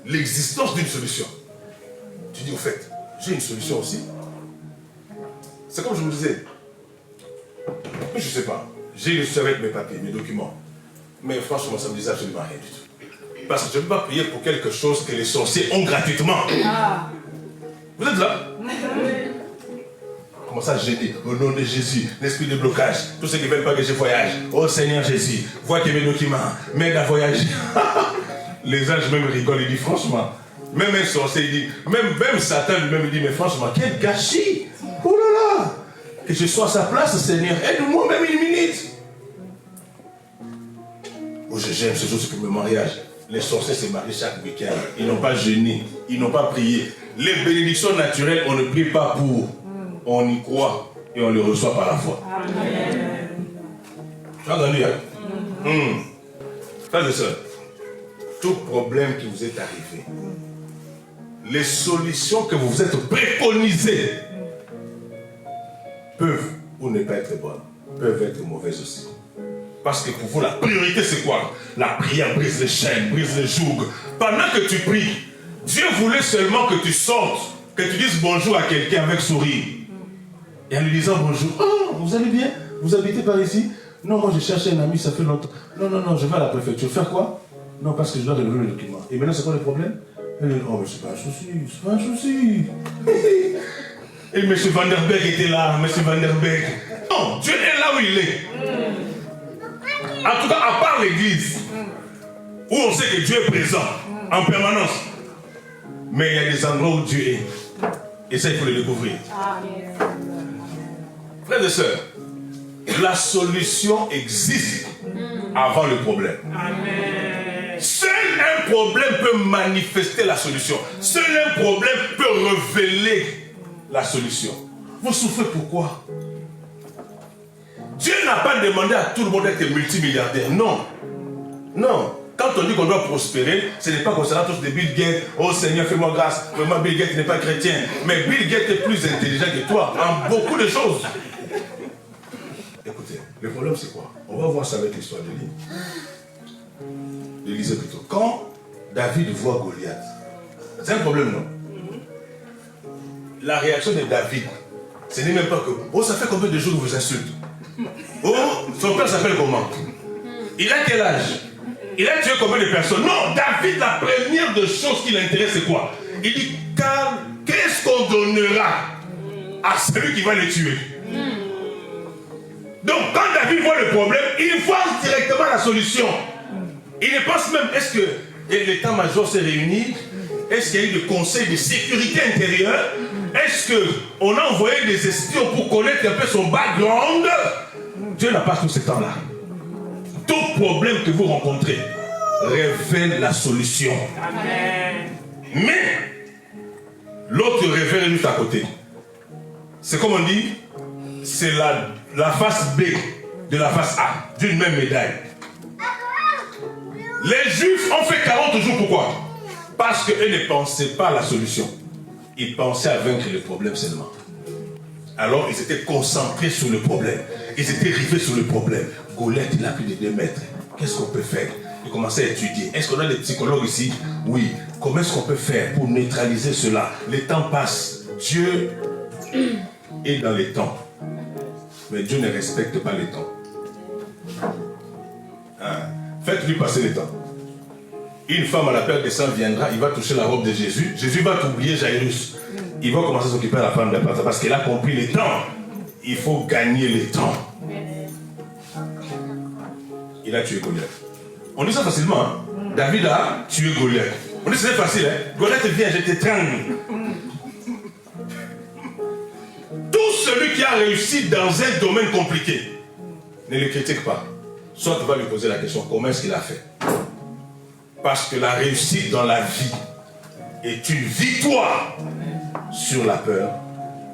l'existence d'une solution. Tu dis au fait, j'ai une solution aussi. C'est comme je vous disais. Je ne sais pas. J'ai reçu avec mes papiers, mes documents. Mais franchement, ça ne me disait absolument rien du tout. Parce que je ne peux pas prier pour quelque chose que les sorciers ont gratuitement. Ah. Vous êtes là? Comment ça gêner? Au nom de Jésus, l'esprit de blocage, tous ceux qui ne veulent pas que je voyage. Oh Seigneur Jésus, vois que mes documents m'aident à voyager. Les anges même rigolent, ils disent franchement. Même un sorcier, il dit, même Satan lui-même dit, mais franchement, quel gâchis! Oh là là! Que je sois à sa place, Seigneur, aide-moi même une minute. Oh, j'aime ce jour, c'est pour le mariage. Les sorciers se marient chaque week-end. Ils n'ont pas jeûné, ils n'ont pas prié. Les bénédictions naturelles, on ne prie pas pour. On y croit et on les reçoit par la foi. Amen. Tu as entendu, hein? Frères et sœurs, tout problème qui vous est arrivé, les solutions que vous vous êtes préconisées peuvent ou ne pas être bonnes, peuvent être mauvaises aussi. Parce que pour vous, la priorité, c'est quoi? La prière brise les chaînes, brise les jougs. Pendant que tu pries, Dieu voulait seulement que tu sortes, que tu dises bonjour à quelqu'un avec sourire. Et en lui disant bonjour, oh, vous allez bien? Vous habitez par ici? Non, moi je cherche un ami, ça fait longtemps. Non, je vais à la préfecture. Faire quoi? Non, parce que je dois relever le document. Et maintenant, c'est quoi le problème? Oh, mais c'est pas un souci, c'est pas un souci. Et M. Van der Berg était là, M. Van der Berg. Non, Dieu est là où il est. En tout cas, à part l'église, où on sait que Dieu est présent en permanence. Mais il y a des endroits où Dieu est. Et ça, il faut le découvrir. Frères et sœurs, la solution existe avant le problème. Amen. Seul un problème peut manifester la solution. Seul un problème peut révéler la solution. Vous souffrez pourquoi? Dieu n'a pas demandé à tout le monde d'être multimilliardaire. Non. Non. Quand on dit qu'on doit prospérer, ce n'est pas concernant tous des Bill Gates. Oh Seigneur, fais-moi grâce. Vraiment, Bill Gates n'est pas chrétien. Mais Bill Gates est plus intelligent que toi en beaucoup de choses. Écoutez, le problème c'est quoi? On va voir ça avec l'histoire de l'Élysée plutôt. Quand David voit Goliath, c'est un problème, non? La réaction de David, ce n'est même pas que oh, ça fait combien de jours que vous insultez? Oh, son père s'appelle comment? Il a quel âge? Il a tué combien de personnes? Non, David, la première de choses qui l'intéresse, c'est quoi? Il dit, car qu'est-ce qu'on donnera à celui qui va le tuer? Donc, quand David voit le problème, il voit directement la solution. Il ne pense même, est-ce que l'état-major s'est réuni? Est-ce qu'il y a eu des conseils de sécurité intérieure? Est-ce qu'on a envoyé des espions pour connaître un peu son background? Dieu n'a pas tout ce temps-là. Tout problème que vous rencontrez révèle la solution. Amen. Mais l'autre révèle juste à côté. C'est comme on dit, c'est la face B de la face A d'une même médaille. Les Juifs ont fait 40 jours, pourquoi? Parce qu'eux ne pensaient pas à la solution. Ils pensaient à vaincre le problème seulement. Alors ils étaient concentrés sur le problème. Ils étaient rivés sur le problème. Goliath, il a plus de 2 mètres. Qu'est-ce qu'on peut faire? Ils commençaient à étudier. Est-ce qu'on a des psychologues ici? Oui. Comment est-ce qu'on peut faire pour neutraliser cela? Les temps passent. Dieu est dans les temps. Mais Dieu ne respecte pas les temps. Hein? Faites-lui passer les temps. Une femme à la période des sang viendra, il va toucher la robe de Jésus. Jésus va t'oublier Jairus. Il va commencer à s'occuper de la femme de la parce qu'il a compris les temps. Il faut gagner les temps. Il a tué Goliath. On dit ça facilement. Hein? David a tué Goliath. On dit c'est facile. Hein? Goliath vient, je t'étrangle. Tout celui qui a réussi dans un domaine compliqué, ne le critique pas. Soit tu vas lui poser la question, comment est-ce qu'il a fait? Parce que la réussite dans la vie est une victoire sur la peur,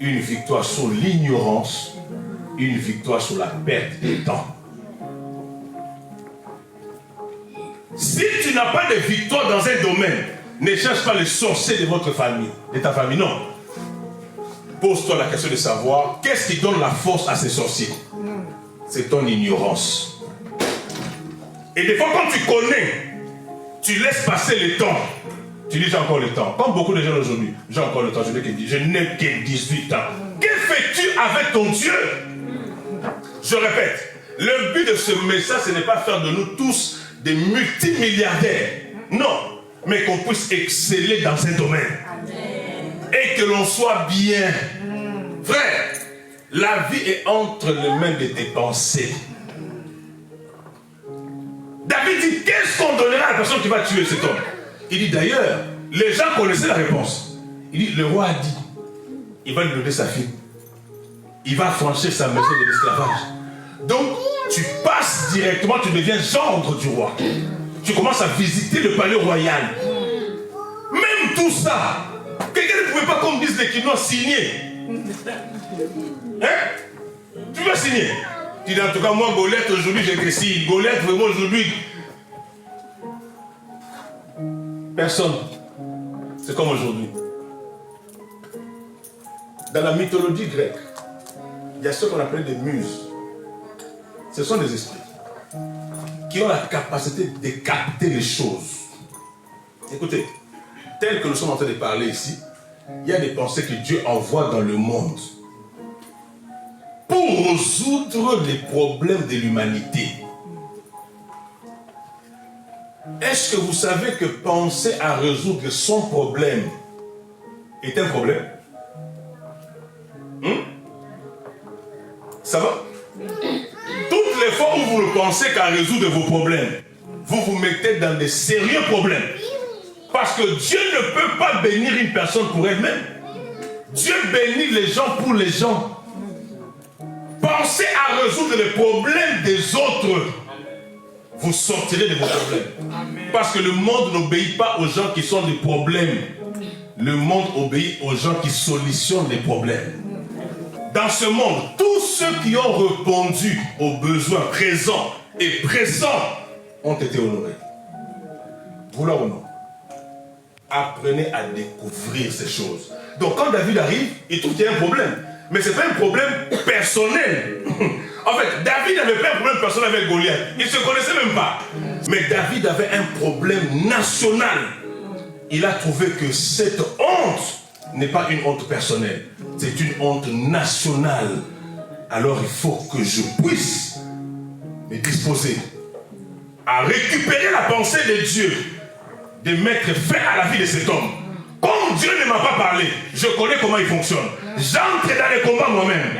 une victoire sur l'ignorance, une victoire sur la perte de temps. Si tu n'as pas de victoire dans un domaine, ne cherche pas les sorciers de votre famille, de ta famille, non. Pose-toi la question de savoir qu'est-ce qui donne la force à ces sorciers. C'est ton ignorance. Et des fois, quand tu connais, tu laisses passer le temps. Tu dis, j'ai encore le temps. Comme beaucoup de gens aujourd'hui, j'ai encore le temps, je n'ai que 18 ans. Que fais-tu avec ton Dieu? Je répète, le but de ce message, ce n'est pas faire de nous tous des multimilliardaires. Non, mais qu'on puisse exceller dans un domaine. Et que l'on soit bien. Frère, la vie est entre les mains de tes pensées. David dit, qu'est-ce qu'on donnera à la personne qui va tuer cet homme? Il dit d'ailleurs, les gens connaissaient la réponse. Il dit, le roi a dit, il va lui donner sa fille. Il va franchir sa maison de l'esclavage. Donc, tu passes directement, tu deviens gendre du roi. Tu commences à visiter le palais royal. Même tout ça, quelqu'un ne pouvait pas, comme disent les Quinois, signer. Hein? Tu vas signer. Tu dis, en tout cas, moi, Goliath, aujourd'hui, j'ai créé. Goliath, vraiment, aujourd'hui. Personne. C'est comme aujourd'hui. Dans la mythologie grecque, il y a ce qu'on appelle des muses. Ce sont des esprits qui ont la capacité de capter les choses. Écoutez, tel que nous sommes en train de parler ici, il y a des pensées que Dieu envoie dans le monde pour résoudre les problèmes de l'humanité. Est-ce Est-ce que vous savez que penser à résoudre son problème est un problème? Ça va? Toutes les fois où vous ne pensez qu'à résoudre vos problèmes, vous vous mettez dans des sérieux problèmes. Parce que Dieu ne peut pas bénir une personne pour elle-même. Dieu bénit les gens pour les gens. Pensez à résoudre les problèmes des autres. Vous sortirez de vos problèmes. Parce que le monde n'obéit pas aux gens qui sont des problèmes. Le monde obéit aux gens qui solutionnent les problèmes. Dans ce monde, tous ceux qui ont répondu aux besoins présents et pressants ont été honorés. Vous là ou non? Apprenez à découvrir ces choses. Donc quand David arrive, il trouve qu'il y a un problème. Mais ce n'est pas un problème personnel. En fait, David n'avait pas un problème personnel avec Goliath. Il ne se connaissait même pas. Mais David avait un problème national. Il a trouvé que cette honte n'est pas une honte personnelle. C'est une honte nationale. Alors il faut que je puisse me disposer à récupérer la pensée de Dieu, de mettre fin à la vie de cet homme. Comme Dieu ne m'a pas parlé, je connais comment il fonctionne. J'entre dans les combats moi-même.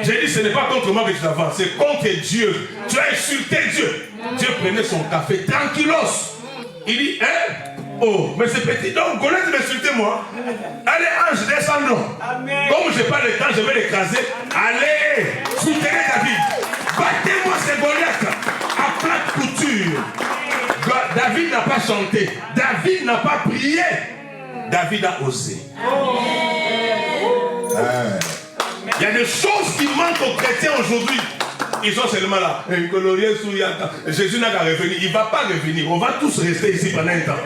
J'ai dit, ce n'est pas contre moi que tu t'avances, c'est contre Dieu. Tu as insulté Dieu. Dieu prenait son café tranquillos. Il dit, hein? Oh, mais c'est petit. Donc, Goliath m'insultait moi. Allez, ange, descendons. Comme je n'ai pas le temps, je vais l'écraser. Allez, soutenez David. Battez-moi ces Goliath à plate couture. David n'a pas chanté. David n'a pas prié. David a osé. Il y a des choses qui manquent aux chrétiens aujourd'hui. Ils sont seulement là. Jésus n'a qu'à revenir. Il ne va pas revenir. On va tous rester ici pendant un temps.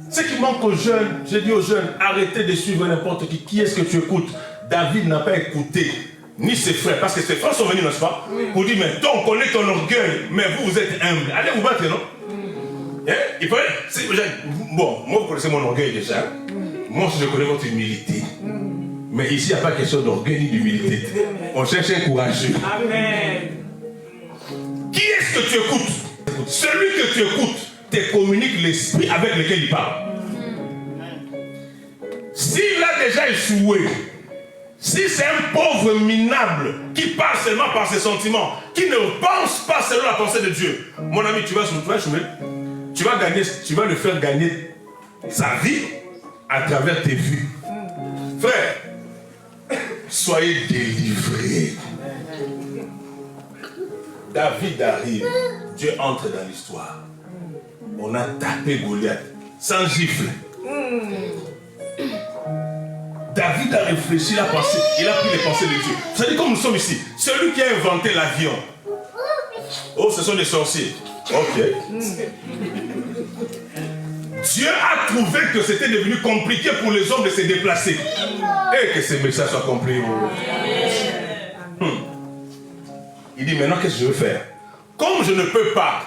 Ce qui manque aux jeunes, j'ai dit aux jeunes, arrêtez de suivre n'importe qui. Qui est-ce que tu écoutes? David n'a pas écouté ni ses frères, parce que ses frères sont venus, n'est-ce pas? Pour dire, mais toi on connaît ton orgueil, mais vous, vous êtes humble. Allez vous battre, non? Hein? Il fallait, bon, moi vous connaissez mon orgueil déjà. Moi aussi je connais votre humilité. Mais ici il n'y a pas question d'orgueil ni d'humilité. On cherche un courageux. Amen. Qui est-ce que tu écoutes? Celui que tu écoutes te communique l'esprit avec lequel il parle. S'il a déjà échoué, si c'est un pauvre minable qui parle seulement par ses sentiments, qui ne pense pas selon la pensée de Dieu, mon ami, tu vas échouer. Tu vas le faire gagner sa vie à travers tes vues. Frère, soyez délivrés. David arrive, Dieu entre dans l'histoire. On a tapé Goliath sans gifle. David a réfléchi, il a pensé, il a pris les pensées de Dieu. Vous savez, comme nous sommes ici, celui qui a inventé l'avion. Oh, ce sont des sorciers. Ok. Dieu a trouvé que c'était devenu compliqué pour les hommes de se déplacer. Et que ces messages soient compris. Il dit maintenant, qu'est-ce que je veux faire? Comme je ne peux pas,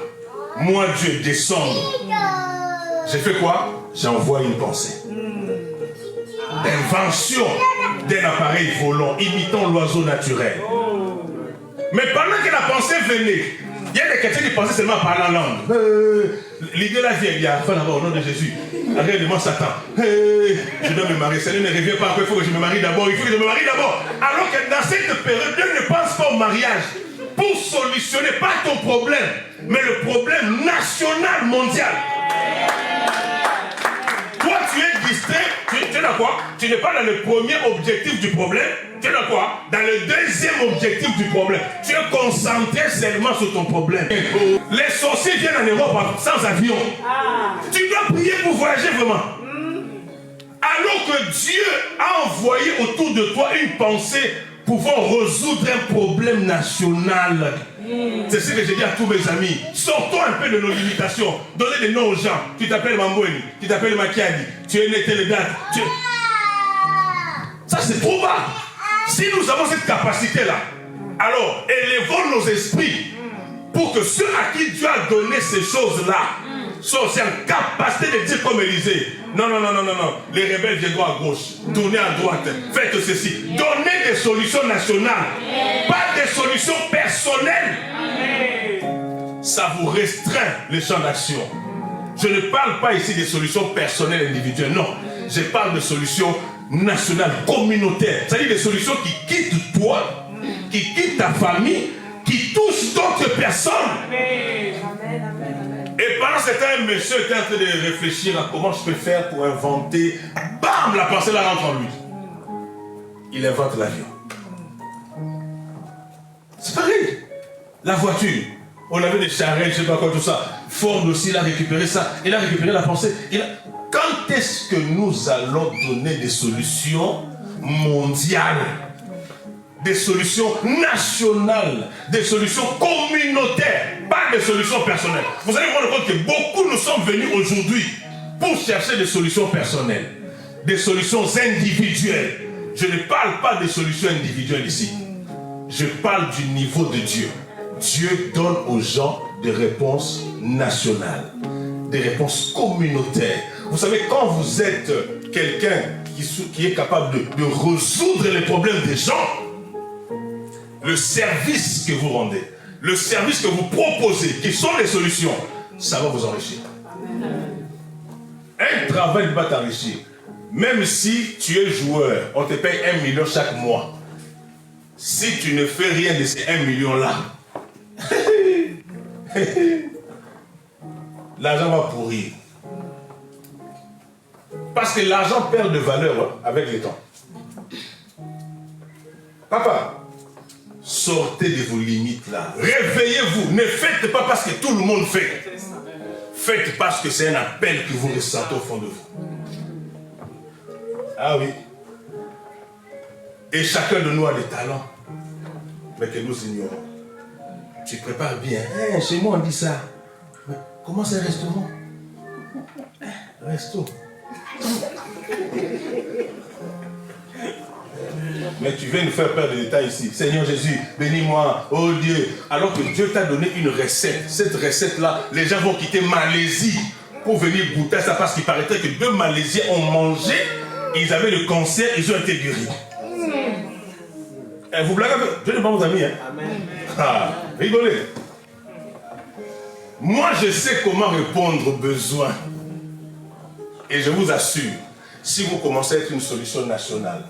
moi Dieu, descendre, j'ai fait quoi? J'envoie une pensée. D'invention d'un appareil volant imitant l'oiseau naturel. Mais pendant que la pensée venait, il y a des chrétiens qui pensaient seulement à parler en langue. L'idée là vient, il y a enfin d'abord au nom de Jésus. Arrête de moi Satan. Je dois me marier. Seigneur ne revient pas après, il faut que je me marie d'abord. Il faut que je me marie d'abord. Alors que dans cette période, Dieu ne pense pas au mariage pour solutionner pas ton problème, mais le problème national, mondial. Toi, tu es distrait, tu es dans quoi? Tu n'es pas dans le premier objectif du problème, tu es dans quoi? Dans le deuxième objectif du problème. Tu es concentré seulement sur ton problème. Les sorciers viennent en Europe sans avion. Tu dois prier pour voyager vraiment. Alors que Dieu a envoyé autour de toi une pensée pouvant résoudre un problème national. C'est ce que j'ai dit à tous mes amis. Sortons un peu de nos limitations. Donnez des noms aux gens. Tu t'appelles Mamboueni, tu t'appelles Makiadi, tu es né telle date. Ça c'est trop bas. Si nous avons cette capacité-là, alors élevons nos esprits pour que ceux à qui Dieu a donné ces choses-là soient aussi en capacité de dire comme Élisée. Non. Les rebelles viendront à gauche, tournez à droite, faites ceci. Donnez des solutions nationales, pas des solutions personnelles. ça vous restreint le champ d'action. Je ne parle pas ici des solutions personnelles individuelles, non. Je parle de solutions nationales, communautaires. C'est-à-dire des solutions qui quittent toi, qui quittent ta famille, qui touchent d'autres personnes. Amen. Et pendant ce temps, un monsieur était en train de réfléchir à comment je peux faire pour inventer. Bam, la pensée la rentre en lui. Il invente l'avion. C'est pareil. La voiture. On avait des charrettes, je ne sais pas quoi, tout ça. Ford aussi, il a récupéré ça. Il a récupéré la pensée. Quand est-ce que nous allons donner des solutions mondiales, des solutions nationales, des solutions communautaires, pas des solutions personnelles? Vous allez vous rendre compte que beaucoup nous sommes venus aujourd'hui pour chercher des solutions personnelles, des solutions individuelles. Je ne parle pas des solutions individuelles ici. Je parle du niveau de Dieu. Dieu donne aux gens des réponses nationales, des réponses communautaires. Vous savez, quand vous êtes quelqu'un qui est capable de résoudre les problèmes des gens, le service que vous rendez, le service que vous proposez, qui sont les solutions, ça va vous enrichir. Un travail ne va t'enrichir. Même si tu es joueur, on te paye 1 million chaque mois. Si tu ne fais rien de ces 1 million-là, l'argent va pourrir. Parce que l'argent perd de valeur avec le temps. Papa, sortez de vos limites là. Réveillez-vous. Ne faites pas parce que tout le monde fait. Faites parce que c'est un appel que vous ressentez au fond de vous. Ah oui. Et chacun de nous a des talents, mais que nous ignorons. Tu prépares bien. Chez moi, on dit ça. Mais comment c'est un restaurant? Resto. Mais tu viens nous faire perdre des détails ici. Seigneur Jésus, bénis-moi, oh Dieu. Alors que Dieu t'a donné une recette. Cette recette-là, les gens vont quitter Malaisie pour venir goûter ça parce qu'il paraîtrait que 2 Malaisiens ont mangé, ils avaient le cancer, ils ont été guéris. Vous blaguez un peu. Dieu n'est pas vos amis, hein? Amen. Ah, rigolez. Moi, je sais comment répondre aux besoins. Et je vous assure, si vous commencez à être une solution nationale,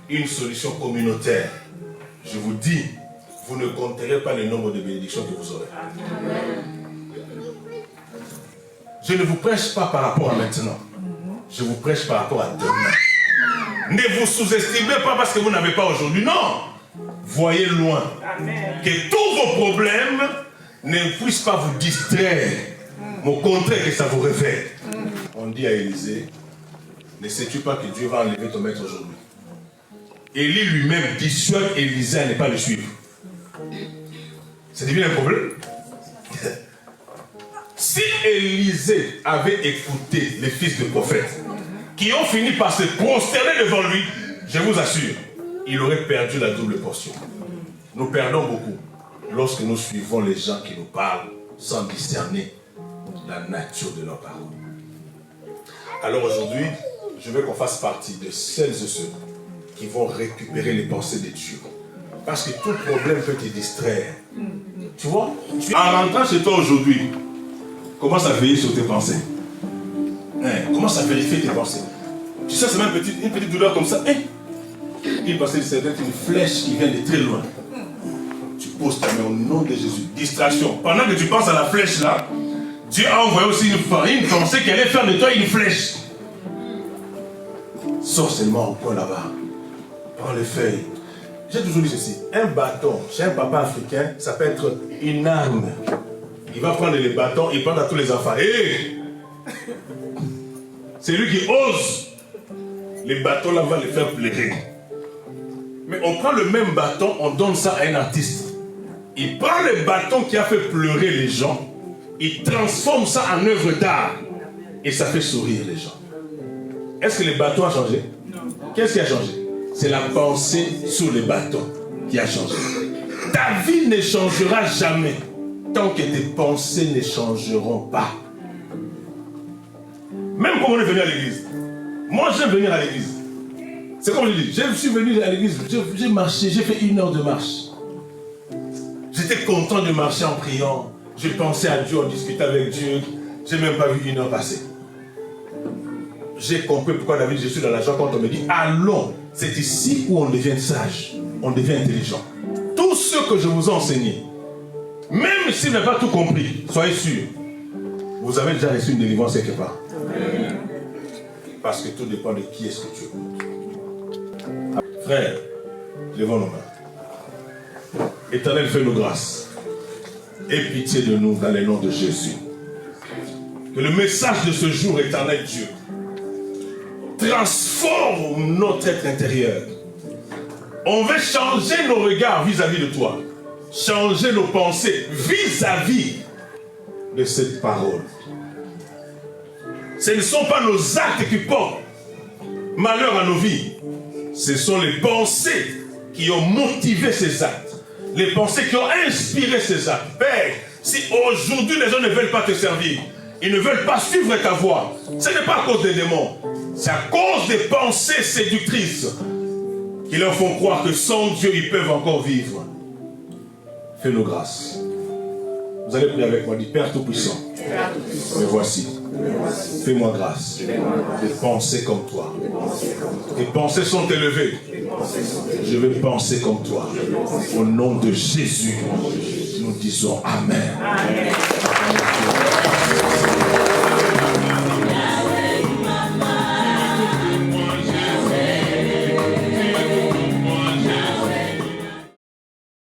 une solution communautaire, je vous dis, vous ne compterez pas le nombre de bénédictions que vous aurez. Amen. Je ne vous prêche pas par rapport à maintenant. Je vous prêche par rapport à demain. Ne vous sous-estimez pas parce que vous n'avez pas aujourd'hui. Non. Voyez loin. Amen. Que tous vos problèmes ne puissent pas vous distraire. Mais au contraire, que ça vous réveille. On dit à Élisée, ne sais-tu pas que Dieu va enlever ton maître aujourd'hui? Élie lui-même dissuade Élisée à ne pas le suivre. Ça devient un problème. Si Élisée avait écouté les fils de prophètes qui ont fini par se prosterner devant lui, je vous assure, il aurait perdu la double portion. Nous perdons beaucoup lorsque nous suivons les gens qui nous parlent sans discerner la nature de leurs paroles. Alors aujourd'hui, je veux qu'on fasse partie de celles et ceux qui vont récupérer les pensées de Dieu. Parce que tout problème peut te distraire. Tu vois, en rentrant chez toi aujourd'hui, commence à veiller sur tes pensées. Commence à vérifier tes pensées. Tu sais, c'est même une petite douleur comme ça. Il pensait que c'était une flèche qui vient de très loin. Tu poses ta main au nom de Jésus. Distraction. Pendant que tu penses à la flèche là, Dieu a envoyé aussi une pensée qui allait faire de toi une flèche. Sors seulement au coin là-bas. Prends les feuilles. J'ai toujours dit ceci. Un bâton, chez un papa africain, ça peut être une arme. Il va prendre les bâtons, il prend à tous les enfants. C'est lui qui ose. Les bâtons là va les faire pleurer. Mais on prend le même bâton, on donne ça à un artiste. Il prend le bâton qui a fait pleurer les gens, il transforme ça en œuvre d'art. Et ça fait sourire les gens. Est-ce que le bâton a changé? Qu'est-ce qui a changé? C'est la pensée sur le bâton qui a changé. Ta vie ne changera jamais tant que tes pensées ne changeront pas. Même quand on est venu à l'église. Moi, j'aime venir à l'église. C'est comme je dis, je suis venu à l'église, j'ai marché, j'ai fait 1 heure de marche. J'étais content de marcher en priant. J'ai pensé à Dieu, on discutait avec Dieu. J'ai même pas vu une heure passer. J'ai compris pourquoi David, je suis dans la joie quand on me dit, allons, c'est ici où on devient sage, on devient intelligent. Tout ce que je vous ai enseigné, même si vous n'avez pas tout compris, soyez sûr, vous avez déjà reçu une délivrance quelque part. Parce que tout dépend de qui est-ce que tu es. Frère, levons nos mains. Éternel, fais-nous grâce. Aie pitié de nous dans le nom de Jésus. Que le message de ce jour, éternel Dieu, transforme notre être intérieur. On veut changer nos regards vis-à-vis de toi. Changer nos pensées vis-à-vis de cette parole. Ce ne sont pas nos actes qui portent malheur à nos vies. Ce sont les pensées qui ont motivé ces actes. Les pensées qui ont inspiré ces actes. Père, si aujourd'hui les gens ne veulent pas te servir, ils ne veulent pas suivre ta voie, ce n'est pas à cause des démons. C'est à cause des pensées séductrices qui leur font croire que sans Dieu, ils peuvent encore vivre. Fais-nous grâce. Vous allez prier avec moi, dis Père Tout-Puissant, me voici. Fais-moi grâce de penser comme toi. Tes pensées sont élevées. Je vais penser comme toi. Au nom de Jésus, nous disons Amen.